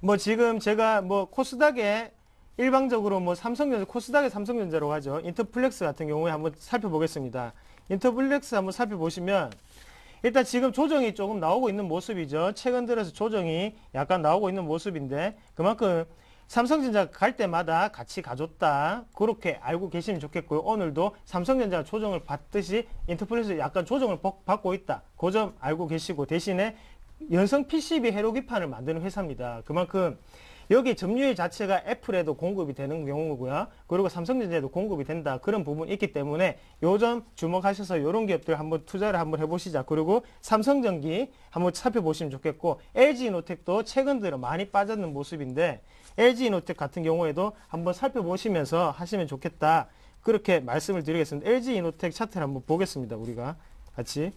뭐 지금 제가 뭐 코스닥에 일방적으로 뭐 삼성전자, 코스닥의 삼성전자로 하죠. 인터플렉스 같은 경우에 한번 살펴보겠습니다. 인터플렉스 한번 살펴보시면 일단 지금 조정이 조금 나오고 있는 모습이죠. 최근 들어서 조정이 약간 나오고 있는 모습인데 그만큼 삼성전자가 갈 때마다 같이 가줬다. 그렇게 알고 계시면 좋겠고요. 오늘도 삼성전자가 조정을 받듯이 인터플렉스 약간 조정을 받고 있다. 그 점 알고 계시고 대신에 연성 PCB 회로기판을 만드는 회사입니다. 그만큼 여기 점유율 자체가 애플에도 공급이 되는 경우고요. 그리고 삼성전자에도 공급이 된다. 그런 부분이 있기 때문에 요 점 주목하셔서 이런 기업들 한번 투자를 한번 해보시자. 그리고 삼성전기 한번 살펴보시면 좋겠고 LG이노텍도 최근 들어 많이 빠졌는 모습인데 LG이노텍 같은 경우에도 한번 살펴보시면서 하시면 좋겠다. 그렇게 말씀을 드리겠습니다. LG이노텍 차트를 한번 보겠습니다. 우리가 같이.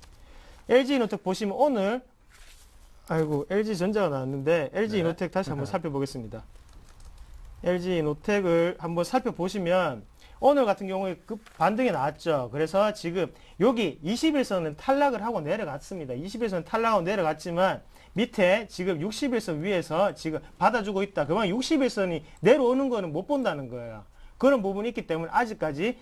LG이노텍 보시면 오늘 LG전자가 나왔는데 LG이노텍 다시 한번 살펴보겠습니다. LG이노텍을 한번 살펴보시면 오늘 같은 경우에 그 반등이 나왔죠. 그래서 지금 여기 21선은 탈락을 하고 내려갔습니다. 21선 탈락하고 내려갔지만 밑에 지금 61선 위에서 지금 받아주고 있다. 그만 61선이 내려오는 거는 못 본다는 거예요. 그런 부분이 있기 때문에 아직까지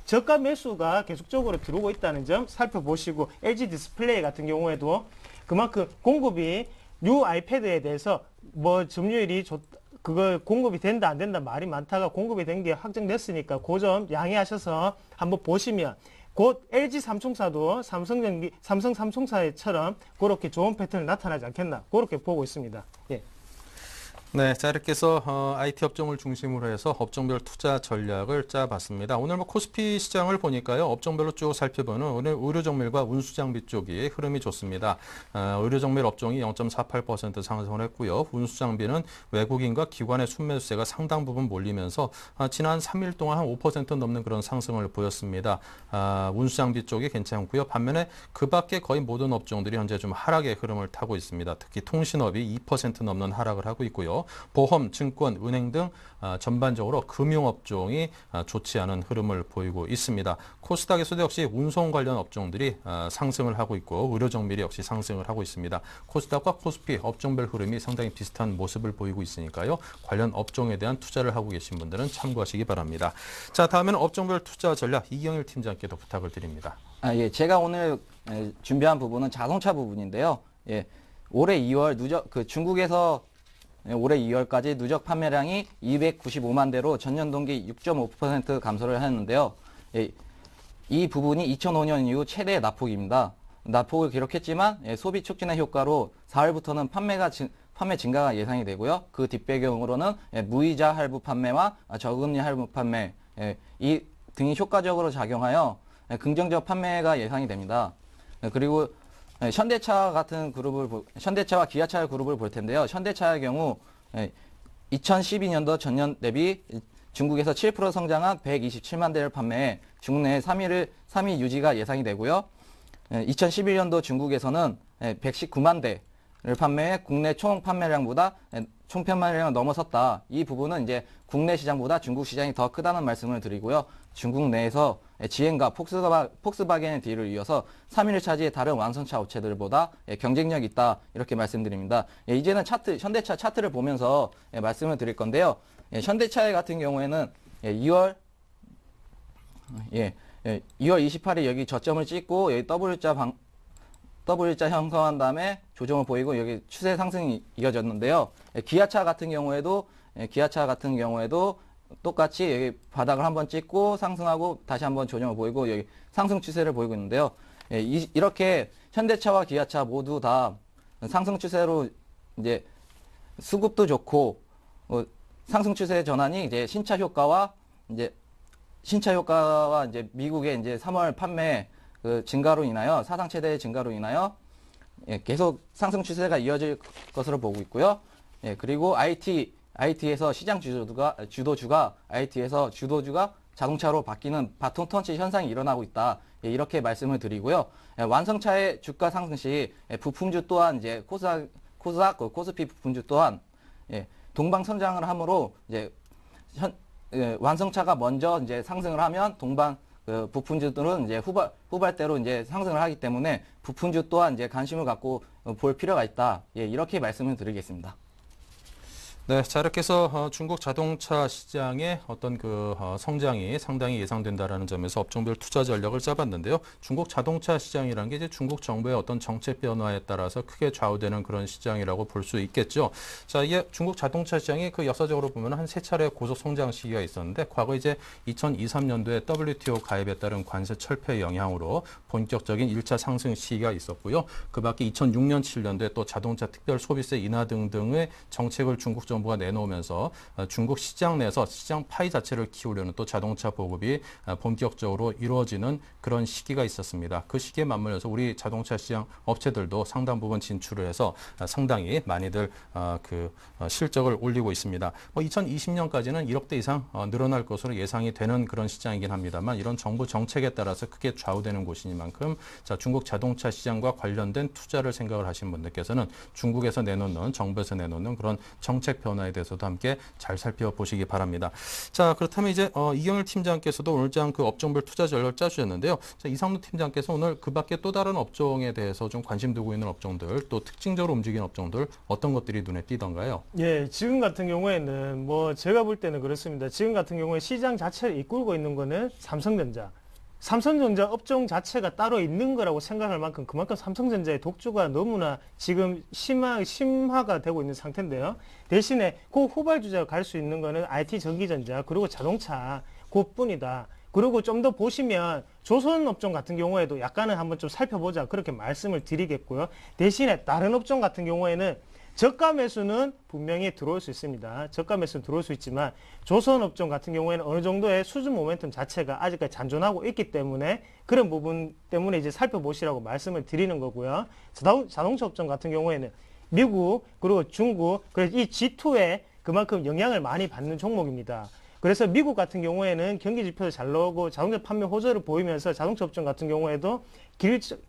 저가 매수가 계속적으로 들어오고 있다는 점 살펴보시고 LG 디스플레이 같은 경우에도 그만큼 공급이 뉴 아이패드에 대해서 뭐 점유율이 그거 공급이 된다 안 된다 말이 많다가 공급이 된 게 확정됐으니까 그 점 양해하셔서 한번 보시면 곧 LG 삼총사도 삼성 삼총사처럼 그렇게 좋은 패턴이 나타나지 않겠나 그렇게 보고 있습니다. 예. 네, 자 이렇게 해서 IT 업종을 중심으로 해서 업종별 투자 전략을 짜봤습니다. 오늘 뭐 코스피 시장을 보니까요. 업종별로 쭉 살펴보는 오늘 의료정밀과 운수장비 쪽이 흐름이 좋습니다. 의료정밀 업종이 0.48% 상승을 했고요. 운수장비는 외국인과 기관의 순매수세가 상당 부분 몰리면서 지난 3일 동안 한 5% 넘는 그런 상승을 보였습니다. 운수장비 쪽이 괜찮고요. 반면에 그 밖에 거의 모든 업종들이 현재 좀 하락의 흐름을 타고 있습니다. 특히 통신업이 2% 넘는 하락을 하고 있고요. 보험, 증권, 은행 등 전반적으로 금융업종이 좋지 않은 흐름을 보이고 있습니다. 코스닥에서도 역시 운송 관련 업종들이 상승을 하고 있고 의료정밀이 역시 상승을 하고 있습니다. 코스닥과 코스피 업종별 흐름이 상당히 비슷한 모습을 보이고 있으니까요. 관련 업종에 대한 투자를 하고 계신 분들은 참고하시기 바랍니다. 자, 다음에는 업종별 투자 전략 이경일 팀장께도 부탁을 드립니다. 예, 제가 오늘 준비한 부분은 자동차 부분인데요. 예, 올해 2월 중국에서 올해 2월까지 누적 판매량이 295만 대로 전년 동기 6.5% 감소를 했는데요. 이 부분이 2005년 이후 최대 납폭입니다. 납폭을 기록했지만 소비 촉진의 효과로 4월부터는 판매 증가가 예상이 되고요. 그 뒷배경으로는 무이자 할부 판매와 저금리 할부 판매 이 등이 효과적으로 작용하여 긍정적 판매가 예상이 됩니다. 그리고 현대차와 기아차 그룹을 볼 텐데요. 현대차의 경우 2012년도 전년 대비 중국에서 7% 성장한 127만 대를 판매해 중국 내 3위 유지가 예상이 되고요. 2011년도 중국에서는 119만 대를 판매해 국내 총 판매량보다 총 판매량을 넘어섰다. 이 부분은 이제 국내 시장보다 중국 시장이 더 크다는 말씀을 드리고요. 중국 내에서 GM과 폭스바겐의 뒤를 이어서 3위를 차지해 다른 완성차 업체들보다 경쟁력이 있다. 이렇게 말씀드립니다. 이제는 현대차 차트를 보면서 말씀을 드릴 건데요. 현대차 같은 경우에는 2월 28일 여기 저점을 찍고 여기 W자 형성한 다음에 조정을 보이고 여기 추세 상승이 이어졌는데요. 기아차 같은 경우에도 똑같이 여기 바닥을 한번 찍고 상승하고 다시 한번 조정을 보이고 여기 상승 추세를 보이고 있는데요. 이렇게 현대차와 기아차 모두 다 상승 추세로 이제 수급도 좋고 상승 추세 전환이 이제 신차 효과와 이제 미국의 이제 3월 판매 증가로 인하여 사상 최대의 증가로 인하여 계속 상승 추세가 이어질 것으로 보고 있고요. 그리고 IT에서 시장 주도주가 자동차로 바뀌는 바톤 터치 현상이 일어나고 있다. 이렇게 말씀을 드리고요. 완성차의 주가 상승 시 부품주 또한 이제 코스피 부품주 또한 동방 성장을 함으로 이제 완성차가 먼저 이제 상승을 하면 동방 부품주들은 이제 후발대로 이제 상승을 하기 때문에 부품주 또한 이제 관심을 갖고 볼 필요가 있다. 이렇게 말씀을 드리겠습니다. 네, 자 이렇게 해서 중국 자동차 시장의 어떤 성장이 상당히 예상된다라는 점에서 업종별 투자 전략을 짜봤는데요. 중국 자동차 시장이라는 게 이제 중국 정부의 어떤 정책 변화에 따라서 크게 좌우되는 그런 시장이라고 볼 수 있겠죠. 자, 이게 중국 자동차 시장이 역사적으로 보면 한 세 차례 고속 성장 시기가 있었는데 과거 이제 2023년도에 WTO 가입에 따른 관세 철폐 영향으로 본격적인 1차 상승 시기가 있었고요. 그 밖에 2006년, 7년도에 또 자동차 특별 소비세 인하 등등의 정책을 중국 정부가 내놓으면서 중국 시장 내에서 시장 파이 자체를 키우려는 또 자동차 보급이 본격적으로 이루어지는 그런 시기가 있었습니다. 그 시기에 맞물려서 우리 자동차 시장 업체들도 상당 부분 진출을 해서 상당히 많이들 실적을 올리고 있습니다. 2020년까지는 1억 대 이상 늘어날 것으로 예상이 되는 그런 시장이긴 합니다만 이런 정부 정책에 따라서 크게 좌우되는 곳이니만큼 중국 자동차 시장과 관련된 투자를 생각을 하신 분들께서는 중국에서 내놓는 정부에서 내놓는 그런 정책 변화에 대해서도 함께 잘 살펴보시기 바랍니다. 자, 그렇다면 이제 이경일 팀장께서도 오늘장 업종별 투자 전략을 짜주셨는데요. 자, 이상루 팀장께서 오늘 그 밖에 또 다른 업종에 대해서 좀 관심 두고 있는 업종들, 또 특징적으로 움직이는 업종들 어떤 것들이 눈에 띄던가요? 예, 지금 같은 경우에는 제가 볼 때는 그렇습니다. 지금 같은 경우에 시장 자체를 이끌고 있는 거는 삼성전자 업종 자체가 따로 있는 거라고 생각할 만큼 그만큼 삼성전자의 독주가 너무나 지금 심화가 되고 있는 상태인데요. 대신에 그 후발주자가 갈 수 있는 거는 IT 전기전자 그리고 자동차 그뿐이다. 그리고 좀 더 보시면 조선 업종 같은 경우에도 약간은 한번 좀 살펴보자 그렇게 말씀을 드리겠고요. 대신에 다른 업종 같은 경우에는 저가 매수는 분명히 들어올 수 있습니다. 저가 매수는 들어올 수 있지만 조선업종 같은 경우에는 어느 정도의 수준 모멘텀 자체가 아직까지 잔존하고 있기 때문에 그런 부분 때문에 이제 살펴보시라고 말씀을 드리는 거고요. 자동차 업종 같은 경우에는 미국 그리고 중국 그래서 이 G2에 그만큼 영향을 많이 받는 종목입니다. 그래서 미국 같은 경우에는 경기 지표도 잘 나오고 자동차 판매 호조를 보이면서 자동차 업종 같은 경우에도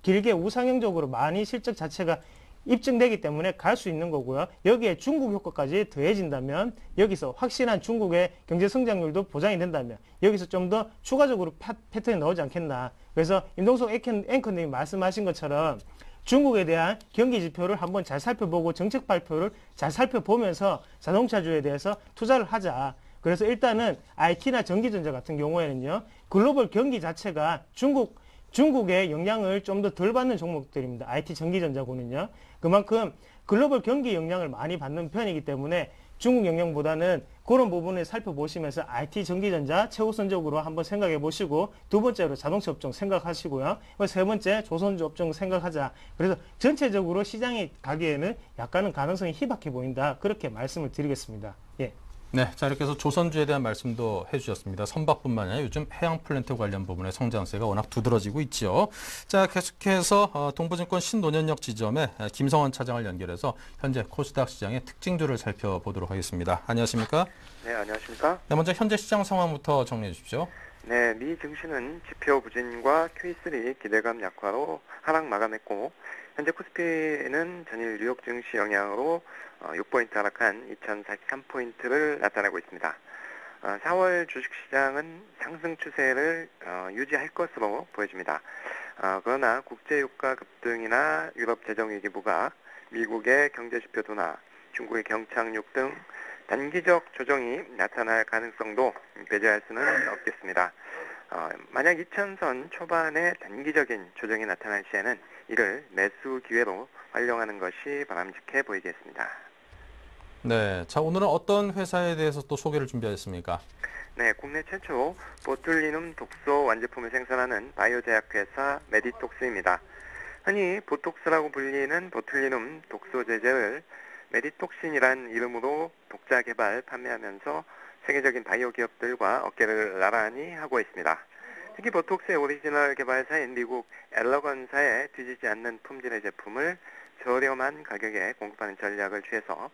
길게 우상향적으로 많이 실적 자체가 입증되기 때문에 갈 수 있는 거고요. 여기에 중국 효과까지 더해진다면 여기서 확실한 중국의 경제 성장률도 보장이 된다면 여기서 좀 더 추가적으로 패턴이 나오지 않겠나. 그래서 임동석 앵커님이 말씀하신 것처럼 중국에 대한 경기 지표를 한번 잘 살펴보고 정책 발표를 잘 살펴보면서 자동차주에 대해서 투자를 하자. 그래서 일단은 IT나 전기전자 같은 경우에는요. 글로벌 경기 자체가 중국의 영향을 좀 더 덜 받는 종목들입니다. IT 전기전자고는요. 그만큼 글로벌 경기 영향을 많이 받는 편이기 때문에 중국 영향보다는 그런 부분을 살펴보시면서 IT 전기전자 최우선적으로 한번 생각해 보시고 두 번째로 자동차 업종 생각하시고요. 세 번째 조선주 업종 생각하자. 그래서 전체적으로 시장이 가기에는 약간은 가능성이 희박해 보인다. 그렇게 말씀을 드리겠습니다. 예. 네, 자 이렇게 해서 조선주에 대한 말씀도 해주셨습니다. 선박뿐만 아니라 요즘 해양 플랜트 관련 부분의 성장세가 워낙 두드러지고 있죠. 자, 계속해서 동부증권 신논현역 지점에 김성원 차장을 연결해서 현재 코스닥 시장의 특징주를 살펴보도록 하겠습니다. 안녕하십니까? 네, 안녕하십니까? 네, 먼저 현재 시장 상황부터 정리해 주십시오. 네, 미 증시는 지표 부진과 Q3 기대감 약화로 하락 마감했고 현재 코스피는 전일 뉴욕 증시 영향으로 6포인트 하락한 2043포인트를 나타내고 있습니다. 4월 주식시장은 상승 추세를 유지할 것으로 보여집니다. 그러나 국제유가 급등이나 유럽 재정위기 부각, 미국의 경제지표 둔화, 중국의 경착륙 등 단기적 조정이 나타날 가능성도 배제할 수는 없겠습니다. 만약 2000선 초반에 단기적인 조정이 나타날 시에는 이를 매수 기회로 활용하는 것이 바람직해 보이겠습니다. 네, 자 오늘은 어떤 회사에 대해서 또 소개를 준비하셨습니까? 네, 국내 최초 보툴리눔 독소 완제품을 생산하는 바이오 제약회사 메디톡스입니다. 흔히 보톡스라고 불리는 보툴리눔 독소 제제를 메디톡신이란 이름으로 독자 개발, 판매하면서 세계적인 바이오 기업들과 어깨를 나란히 하고 있습니다. 특히 보톡스의 오리지널 개발사인 미국 엘러건사에 뒤지지 않는 품질의 제품을 저렴한 가격에 공급하는 전략을 취해서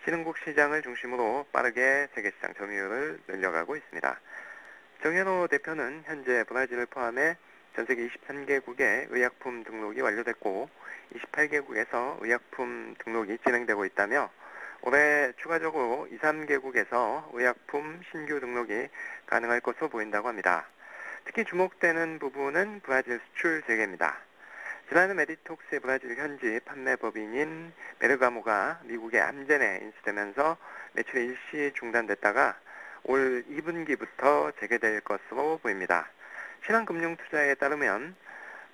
신흥국 시장을 중심으로 빠르게 세계시장 점유율을 늘려가고 있습니다. 정현호 대표는 현재 브라질을 포함해 전 세계 23개국의 의약품 등록이 완료됐고 28개국에서 의약품 등록이 진행되고 있다며 올해 추가적으로 2, 3개국에서 의약품 신규 등록이 가능할 것으로 보인다고 합니다. 특히 주목되는 부분은 브라질 수출 재개입니다. 지난해 메디톡스의 브라질 현지 판매 법인인 베르가모가 미국의 암젠에 인수되면서 매출이 일시 중단됐다가 올 2분기부터 재개될 것으로 보입니다. 신한금융투자에 따르면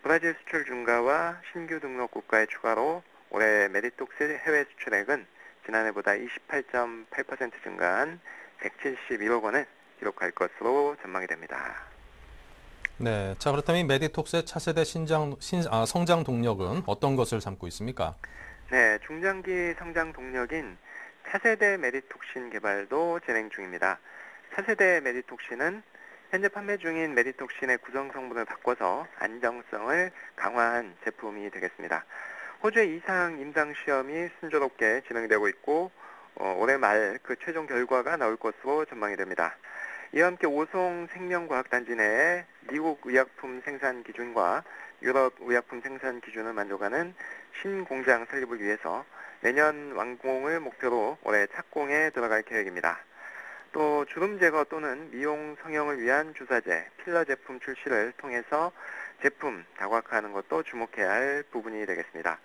브라질 수출 증가와 신규 등록 국가의 추가로 올해 메디톡스 해외 수출액은 지난해보다 28.8% 증가한 171억 원을 기록할 것으로 전망이 됩니다. 네, 자 그렇다면 이 메디톡스의 차세대 성장 동력은 어떤 것을 삼고 있습니까? 네, 중장기 성장 동력인 차세대 메디톡신 개발도 진행 중입니다. 차세대 메디톡신은 현재 판매 중인 메디톡신의 구성 성분을 바꿔서 안정성을 강화한 제품이 되겠습니다. 호주의 이상 임상 시험이 순조롭게 진행되고 있고 올해 말 그 최종 결과가 나올 것으로 전망이 됩니다. 이와 함께 오송 생명과학단지 내에 미국 의약품 생산 기준과 유럽 의약품 생산 기준을 만족하는 신공장 설립을 위해서 내년 완공을 목표로 올해 착공에 들어갈 계획입니다. 또 주름 제거 또는 미용 성형을 위한 주사제, 필러 제품 출시를 통해서 제품 다각화하는 것도 주목해야 할 부분이 되겠습니다.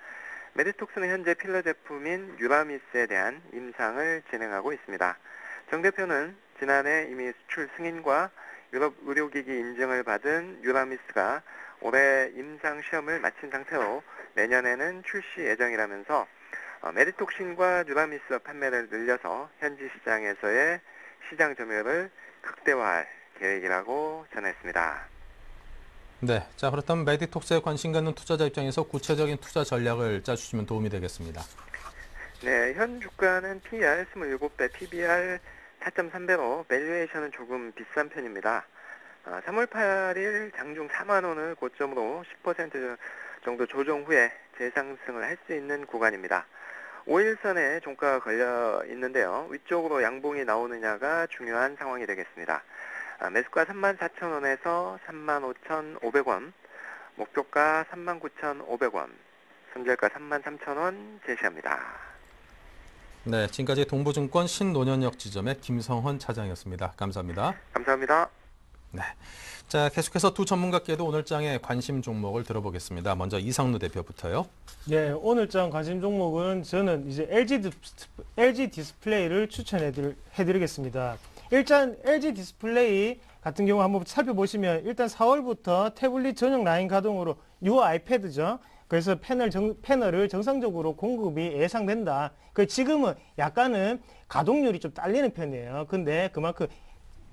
메디톡스는 현재 필러 제품인 유라미스에 대한 임상을 진행하고 있습니다. 정 대표는 지난해 이미 수출 승인과 유럽 의료기기 인증을 받은 유라미스가 올해 임상 시험을 마친 상태로 내년에는 출시 예정이라면서 메디톡신과 유라미스 판매를 늘려서 현지 시장에서의 시장 점유율을 극대화할 계획이라고 전했습니다. 네, 자 그렇다면 메디톡스에 관심 갖는 투자자 입장에서 구체적인 투자 전략을 짜주시면 도움이 되겠습니다. 네, 현 주가는 PER 27배, PBR 4.3배로 밸류에이션은 조금 비싼 편입니다. 3월 8일 장중 4만 원을 고점으로 10% 정도 조정 후에 재상승을 할 수 있는 구간입니다. 5일선에 종가가 걸려 있는데요. 위쪽으로 양봉이 나오느냐가 중요한 상황이 되겠습니다. 매수가 34,000원에서 35,500원, 목표가 39,500원, 손절가 33,000원 제시합니다. 네, 지금까지 동부증권 신논현역 지점의 김성헌 차장이었습니다. 감사합니다. 감사합니다. 네, 자 계속해서 두 전문가께도 오늘장의 관심 종목을 들어보겠습니다. 먼저 이상루 대표부터요. 네, 오늘장 관심 종목은 저는 이제 LG 디스플레이를 추천해드리겠습니다. 일단 LG 디스플레이 같은 경우 한번 살펴보시면 일단 4월부터 태블릿 전용 라인 가동으로 뉴 아이패드죠. 그래서 패널을 정상적으로 공급이 예상된다. 지금은 약간은 가동률이 좀 딸리는 편이에요. 근데 그만큼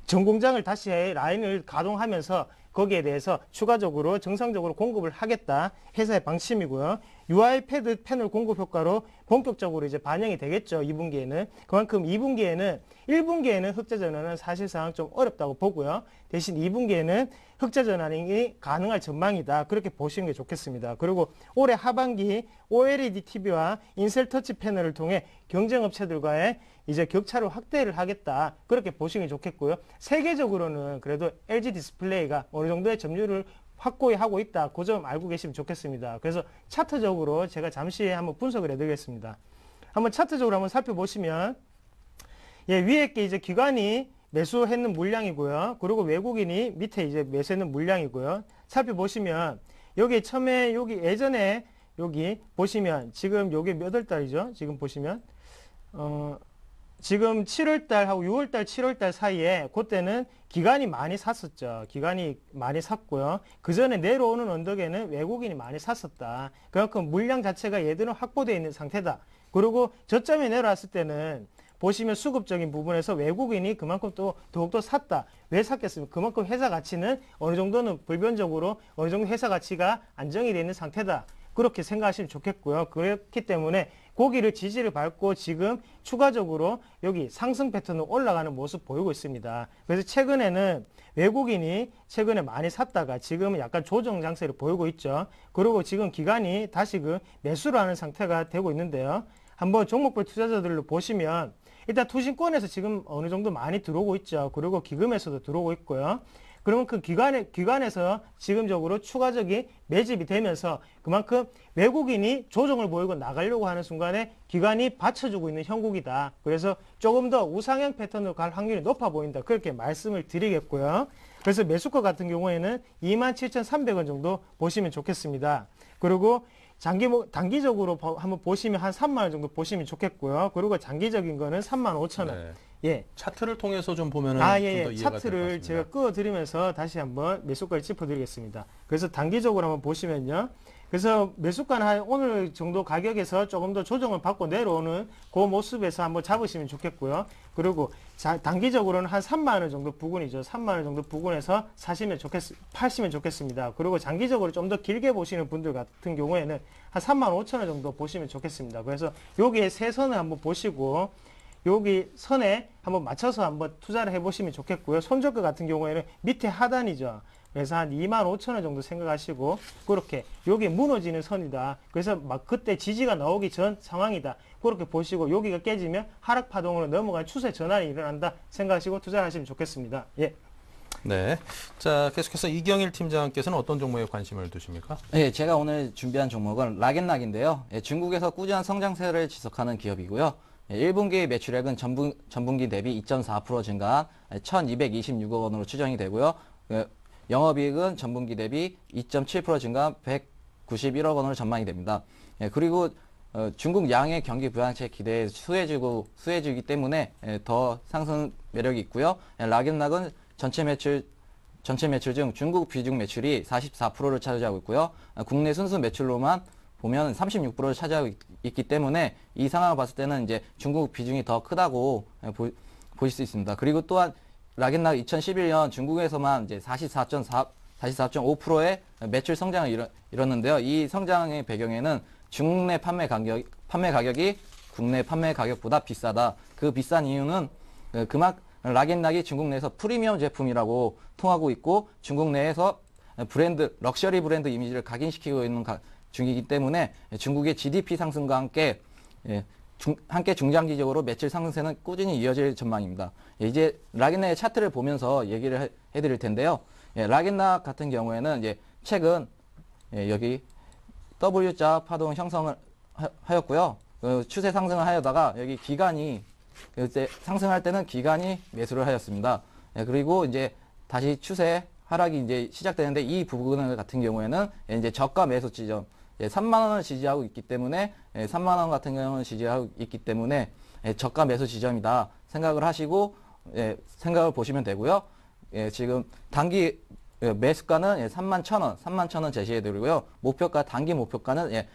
전 공장을 다시 라인을 가동하면서 거기에 대해서 추가적으로 정상적으로 공급을 하겠다. 회사의 방침이고요. UI 패드 패널 공급 효과로 본격적으로 이제 반영이 되겠죠. 2분기에는. 그만큼 2분기에는 1분기에는 흑자 전환은 사실상 좀 어렵다고 보고요. 대신 2분기에는 흑자 전환이 가능할 전망이다. 그렇게 보시는 게 좋겠습니다. 그리고 올해 하반기 OLED TV와 인셀 터치 패널을 통해 경쟁 업체들과의 이제 격차를 확대를 하겠다. 그렇게 보시는 게 좋겠고요. 세계적으로는 그래도 LG 디스플레이가 어느 정도의 점유율을 확고히 하고 있다. 그 점 알고 계시면 좋겠습니다. 그래서 차트적으로 제가 잠시 한번 분석을 해드리겠습니다. 한번 차트적으로 한번 살펴보시면 위에 게 이제 기관이 매수했는 물량이고요. 그리고 외국인이 밑에 이제 매수했는 물량이고요. 살펴보시면 여기 처음에 여기 예전에 여기 보시면 지금 요게 몇 월 달이죠? 지금 보시면 지금 7월달하고 6월달, 7월달 사이에 그때는 기관이 많이 샀었죠. 기관이 많이 샀고요. 그 전에 내려오는 언덕에는 외국인이 많이 샀었다. 그만큼 물량 자체가 얘들은 확보되어 있는 상태다. 그리고 저점에 내려왔을 때는 보시면 수급적인 부분에서 외국인이 그만큼 또 더욱더 샀다. 왜 샀겠습니까? 그만큼 회사 가치는 어느 정도는 불변적으로 어느 정도 회사 가치가 안정이 되어 있는 상태다. 그렇게 생각하시면 좋겠고요. 그렇기 때문에 고기를 지지를 밟고 지금 추가적으로 여기 상승 패턴으로 올라가는 모습 보이고 있습니다. 그래서 최근에는 외국인이 최근에 많이 샀다가 지금은 약간 조정 장세를 보이고 있죠. 그리고 지금 기관이 다시 그 매수를 하는 상태가 되고 있는데요. 한번 종목별 투자자들로 보시면 일단 투신권에서 지금 어느 정도 많이 들어오고 있죠. 그리고 기금에서도 들어오고 있고요. 그러면 그 기관에서 지금적으로 추가적인 매집이 되면서 그만큼 외국인이 조정을 보이고 나가려고 하는 순간에 기관이 받쳐주고 있는 형국이다. 그래서 조금 더 우상향 패턴으로 갈 확률이 높아 보인다. 그렇게 말씀을 드리겠고요. 그래서 매수가 같은 경우에는 27,300원 정도 보시면 좋겠습니다. 그리고 단기적으로 한번 보시면 한 3만 원 정도 보시면 좋겠고요. 그리고 장기적인 거는 35,000원. 네. 예. 차트를 통해서 좀 보면은 좀 더 이해가 될 것 차트를 같습니다. 제가 끄어드리면서 다시 한번 매수가를 짚어드리겠습니다. 그래서 단기적으로 한번 보시면요. 그래서 매수가는 한 오늘 정도 가격에서 조금 더 조정을 받고 내려오는 그 모습에서 한번 잡으시면 좋겠고요. 그리고 단기적으로는 한 3만 원 정도 부근이죠. 3만 원 정도 부근에서 파시면 좋겠습니다. 그리고 장기적으로 좀 더 길게 보시는 분들 같은 경우에는 한 3만 5천 원 정도 보시면 좋겠습니다. 그래서 여기에 세 선을 한번 보시고 여기 선에 한번 맞춰서 한번 투자를 해보시면 좋겠고요. 손절가 같은 경우에는 밑에 하단이죠. 그래서 한 25,000원 정도 생각하시고 그렇게 여기 무너지는 선이다. 그래서 막 그때 지지가 나오기 전 상황이다. 그렇게 보시고 여기가 깨지면 하락 파동으로 넘어간 추세 전환이 일어난다 생각하시고 투자하시면 좋겠습니다. 예. 네. 자, 계속해서 이경일 팀장께서는 어떤 종목에 관심을 두십니까? 예, 제가 오늘 준비한 종목은 락앤락인데요. 예, 중국에서 꾸준한 성장세를 지속하는 기업이고요. 1분기 매출액은 전분기 대비 2.4% 증가한 1,226억 원으로 추정이 되고요. 영업이익은 전분기 대비 2.7% 증가한 191억 원으로 전망이 됩니다. 그리고 중국 양의 경기 부양책 기대에 수혜주기 때문에 더 상승 매력이 있고요. 락앤락은 전체 매출 중 중국 비중 매출이 44%를 차지하고 있고요. 국내 순수 매출로만 보면 36%를 차지하고 있기 때문에 이 상황을 봤을 때는 이제 중국 비중이 더 크다고 보실 수 있습니다. 그리고 또한 락앤락 2011년 중국에서만 이제 44.5%의 매출 성장을 이뤘는데요. 이 성장의 배경에는 중국 내 판매 가격이 국내 판매 가격보다 비싸다. 그 비싼 이유는 락앤락이 중국 내에서 프리미엄 제품이라고 통하고 있고 중국 내에서 럭셔리 브랜드 이미지를 각인시키고 있는 중이기 때문에 중국의 GDP 상승과 함께 중장기적으로 매출 상승세는 꾸준히 이어질 전망입니다. 이제 락앤락의 차트를 보면서 얘기를 해드릴 텐데요. 락앤락 같은 경우에는 이제 최근 여기 W자 파동 형성을 하였고요. 추세 상승을 하려다가 여기 기관이 이제 상승할 때는 기관이 매수를 하였습니다. 그리고 이제 다시 추세 하락이 이제 시작되는데 이 부분 같은 경우에는 이제 저가 매수 지점 3만 원을 지지하고 있기 때문에 3만 원 같은 경우는 지지하고 있기 때문에 저가 매수 지점이다 생각을 하시고 생각을 보시면 되고요. 지금 단기 매수가는 31,000원 제시해 드리고요. 단기 목표가는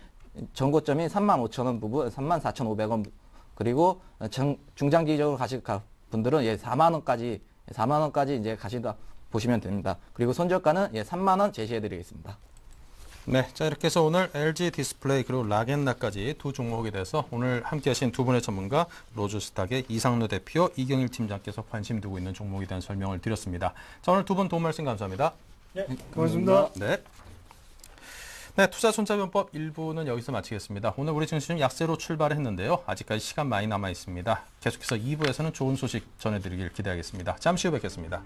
전고점이 35,000원 부분 34,500원 그리고 중장기적으로 가실 분들은 4만 원까지 이제 가시다 보시면 됩니다. 그리고 손절가는 3만 원 제시해 드리겠습니다. 네, 자 이렇게 해서 오늘 LG 디스플레이 그리고 락앤락까지 두 종목에 대해서 오늘 함께하신 두 분의 전문가 로즈스탁의 이상로 대표, 이경일 팀장께서 관심 두고 있는 종목에 대한 설명을 드렸습니다. 자 오늘 두 분 도움 말씀 감사합니다. 네, 고맙습니다. 네. 네, 투자손자병법 1부는 여기서 마치겠습니다. 오늘 우리 증시는 약세로 출발했는데요. 아직까지 시간 많이 남아 있습니다. 계속해서 2부에서는 좋은 소식 전해드리길 기대하겠습니다. 잠시 후 뵙겠습니다.